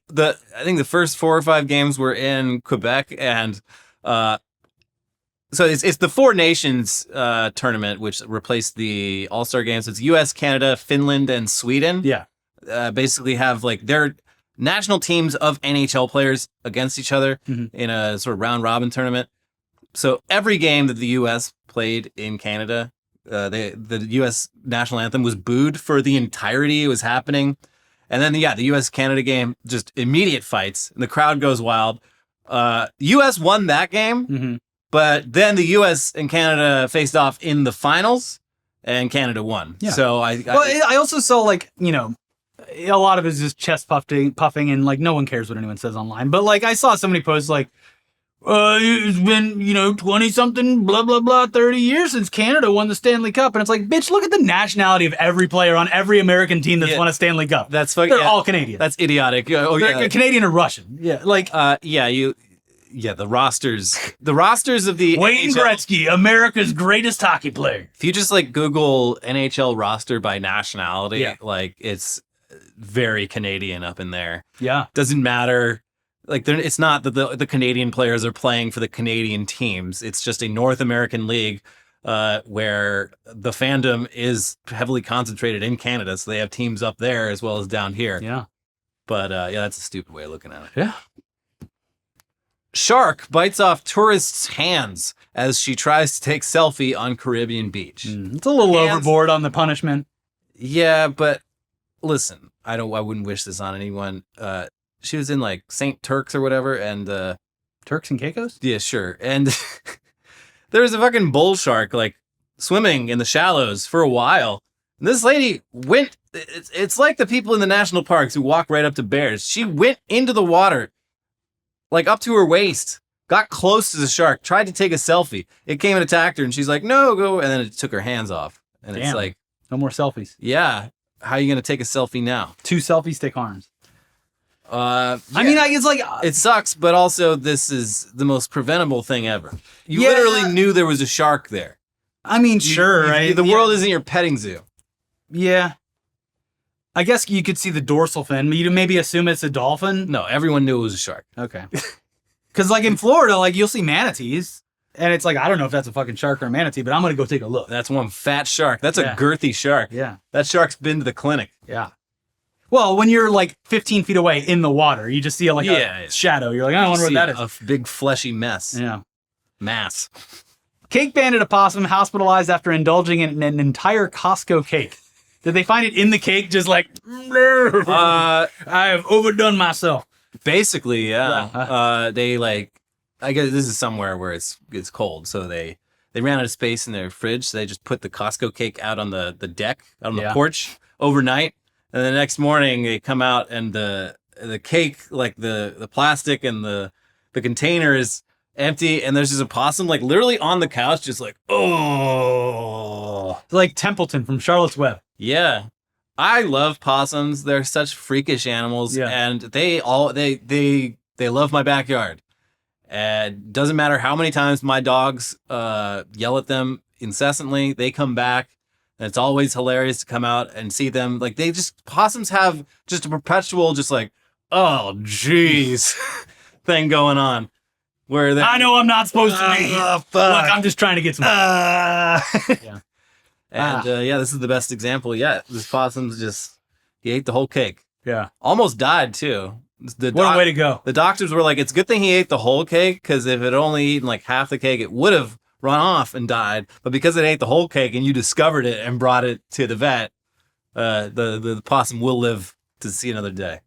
Speaker 1: think the first 4 or 5 games were in Quebec, and so it's the Four Nations tournament, which replaced the All-Star games. It's US, Canada, Finland, and Sweden.
Speaker 2: Yeah.
Speaker 1: Basically have their national teams of NHL players against each other in a sort of round robin tournament. So every game that the U.S. played in Canada, the U.S. national anthem was booed for the entirety it was happening. And then, the U.S.-Canada game, just immediate fights, and the crowd goes wild. U.S. won that game, but then the U.S. and Canada faced off in the finals, and Canada won. Yeah. So
Speaker 2: I also saw, a lot of it is just chest puffing, and, no one cares what anyone says online. But, I saw somebody post, it's been, 20-something, blah, blah, blah, 30 years since Canada won the Stanley Cup. And it's like, bitch, look at the nationality of every player on every American team that's won a Stanley Cup.
Speaker 1: That's fucking...
Speaker 2: They're all Canadian.
Speaker 1: That's idiotic.
Speaker 2: They're Canadian or Russian. Yeah,
Speaker 1: the rosters of the
Speaker 2: Wayne
Speaker 1: NHL,
Speaker 2: Gretzky, America's greatest hockey player.
Speaker 1: If you just, Google NHL roster by nationality, it's very Canadian up in there.
Speaker 2: Yeah.
Speaker 1: Doesn't matter... it's not that the Canadian players are playing for the Canadian teams. It's just a North American league where the fandom is heavily concentrated in Canada. So they have teams up there as well as down here.
Speaker 2: Yeah.
Speaker 1: But that's a stupid way of looking at it.
Speaker 2: Yeah.
Speaker 1: Shark bites off tourist's hands as she tries to take selfie on Caribbean beach.
Speaker 2: It's a little overboard on the punishment.
Speaker 1: Yeah, but listen, I wouldn't wish this on anyone. She was in St. Turks or whatever, and
Speaker 2: Turks and Caicos?
Speaker 1: Yeah, sure. And there was a fucking bull shark swimming in the shallows for a while. And this lady went. It's like the people in the national parks who walk right up to bears. She went into the water, up to her waist, got close to the shark, tried to take a selfie. It came and attacked her, and she's like, "No, go!" And then it took her hands off. And
Speaker 2: Damn.
Speaker 1: it's like,
Speaker 2: no more selfies.
Speaker 1: yeah, how are you gonna take a selfie now?
Speaker 2: 2 selfies, take harms.
Speaker 1: Yeah.
Speaker 2: I mean, it's like
Speaker 1: It sucks, but also this is the most preventable thing ever. You
Speaker 2: Yeah.
Speaker 1: literally knew there was a shark there.
Speaker 2: I mean, sure, right?
Speaker 1: The world isn't your petting zoo.
Speaker 2: Yeah. I guess you could see the dorsal fin. You'd maybe assume it's a dolphin.
Speaker 1: No, everyone knew it was a shark.
Speaker 2: Okay. Because like in Florida, like you'll see manatees, and it's like I don't know if that's a fucking shark or a manatee, but I'm gonna go take a look.
Speaker 1: That's one fat shark. That's
Speaker 2: Yeah.
Speaker 1: a girthy shark.
Speaker 2: Yeah.
Speaker 1: That shark's been to the clinic.
Speaker 2: Yeah. Well, when you're like 15 feet away in the water, you just see a shadow. You're like, I wonder what that is.
Speaker 1: A big fleshy mess.
Speaker 2: Yeah.
Speaker 1: Mass.
Speaker 2: Cake bandit opossum hospitalized after indulging in an entire Costco cake. Did they find it in the cake? Just like, I have overdone myself.
Speaker 1: Basically, yeah. They like, I guess this is somewhere where it's cold, so they ran out of space in their fridge, so they just put the Costco cake out on the deck, out on the porch overnight, and the next morning they come out and the cake, like the plastic and the container is empty, and there's just a possum like literally on the couch, just like, oh,
Speaker 2: It's like Templeton from Charlotte's Web.
Speaker 1: yeah. I love possums. They're such freakish animals, and they love my backyard. And doesn't matter how many times my dogs yell at them incessantly, they come back. And it's always hilarious to come out and see them. Like possums have just a perpetual, just like, oh jeez, thing going on. Where
Speaker 2: I know I'm not supposed to be.
Speaker 1: Fuck.
Speaker 2: Look, I'm just trying to get some.
Speaker 1: Yeah. And this is the best example yet. This possum's he ate the whole cake.
Speaker 2: Yeah.
Speaker 1: Almost died too.
Speaker 2: What a way to go.
Speaker 1: The doctors were like, it's a good thing he ate the whole cake, because if it had only eaten like half the cake, it would have run off and died. But because it ate the whole cake and you discovered it and brought it to the vet, the possum will live to see another day.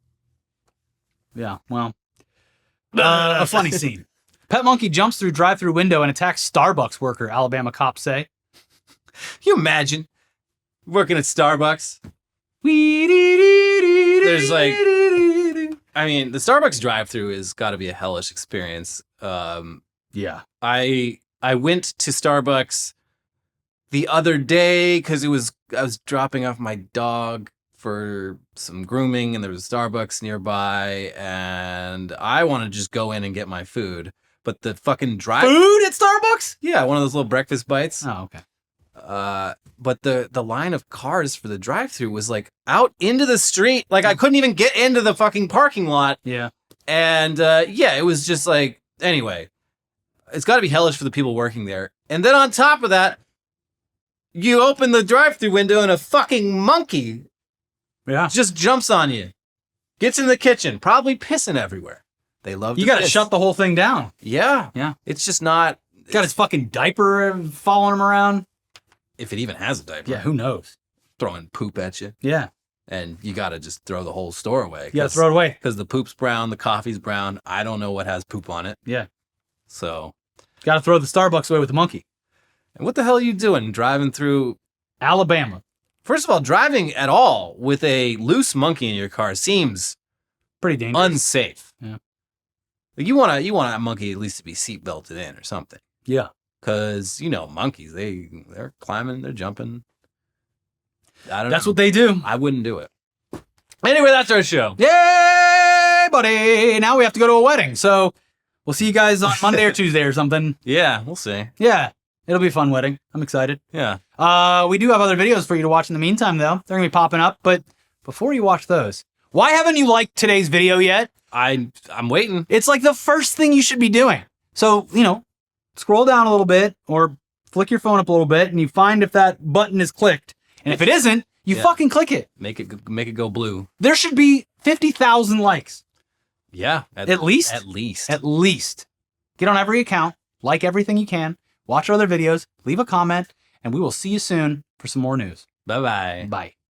Speaker 2: Yeah, well, a funny scene. Pet monkey jumps through drive-through window and attacks Starbucks worker, Alabama cops say.
Speaker 1: Can you imagine working at Starbucks? There's like, I mean, the Starbucks drive-through has got to be a hellish experience.
Speaker 2: Yeah.
Speaker 1: I went to Starbucks the other day because I was dropping off my dog for some grooming, and there was a Starbucks nearby, and I want to just go in and get my food. But the fucking
Speaker 2: Food at Starbucks?
Speaker 1: Yeah, one of those little breakfast bites.
Speaker 2: Oh, okay.
Speaker 1: But the line of cars for the drive-thru was like out into the street. Like I couldn't even get into the fucking parking lot.
Speaker 2: Yeah.
Speaker 1: And it was just like, anyway, it's got to be hellish for the people working there. And then on top of that, you open the drive-thru window and a fucking monkey just jumps on you, gets in the kitchen, probably pissing everywhere. They love to
Speaker 2: You got to
Speaker 1: piss.
Speaker 2: shut the whole thing down.
Speaker 1: Yeah.
Speaker 2: Yeah.
Speaker 1: It's just not.
Speaker 2: Got his fucking diaper following him around.
Speaker 1: If it even has a diaper.
Speaker 2: Yeah, who knows?
Speaker 1: Throwing poop at you.
Speaker 2: Yeah.
Speaker 1: And you got to just throw the whole store away.
Speaker 2: You got to throw it away.
Speaker 1: Because the poop's brown, the coffee's brown. I don't know what has poop on it.
Speaker 2: Yeah.
Speaker 1: So.
Speaker 2: Got to throw the Starbucks away with the monkey.
Speaker 1: And what the hell are you doing driving through
Speaker 2: Alabama?
Speaker 1: First of all, driving at all with a loose monkey in your car seems
Speaker 2: pretty dangerous.
Speaker 1: Unsafe.
Speaker 2: Yeah.
Speaker 1: Like you want a monkey at least to be seat belted in or something.
Speaker 2: Yeah.
Speaker 1: Because, monkeys, they're climbing, they're jumping. I don't know.
Speaker 2: That's what they do.
Speaker 1: I wouldn't do it. Anyway, that's our show.
Speaker 2: Yay, buddy. Now we have to go to a wedding. So we'll see you guys on Monday or Tuesday or something.
Speaker 1: Yeah, we'll see.
Speaker 2: Yeah. It'll be a fun wedding. I'm excited.
Speaker 1: Yeah.
Speaker 2: We do have other videos for you to watch in the meantime, though. They're going to be popping up. But before you watch those, why haven't you liked today's video yet?
Speaker 1: I'm waiting.
Speaker 2: It's like the first thing you should be doing. So, scroll down a little bit or flick your phone up a little bit and you find if that button is clicked. And if it isn't, you fucking click it.
Speaker 1: Make it go blue.
Speaker 2: There should be 50,000 likes.
Speaker 1: Yeah.
Speaker 2: At least?
Speaker 1: At least.
Speaker 2: At least. Get on every account, like everything you can, watch our other videos, leave a comment, and we will see you soon for some more news.
Speaker 1: Bye-bye.
Speaker 2: Bye.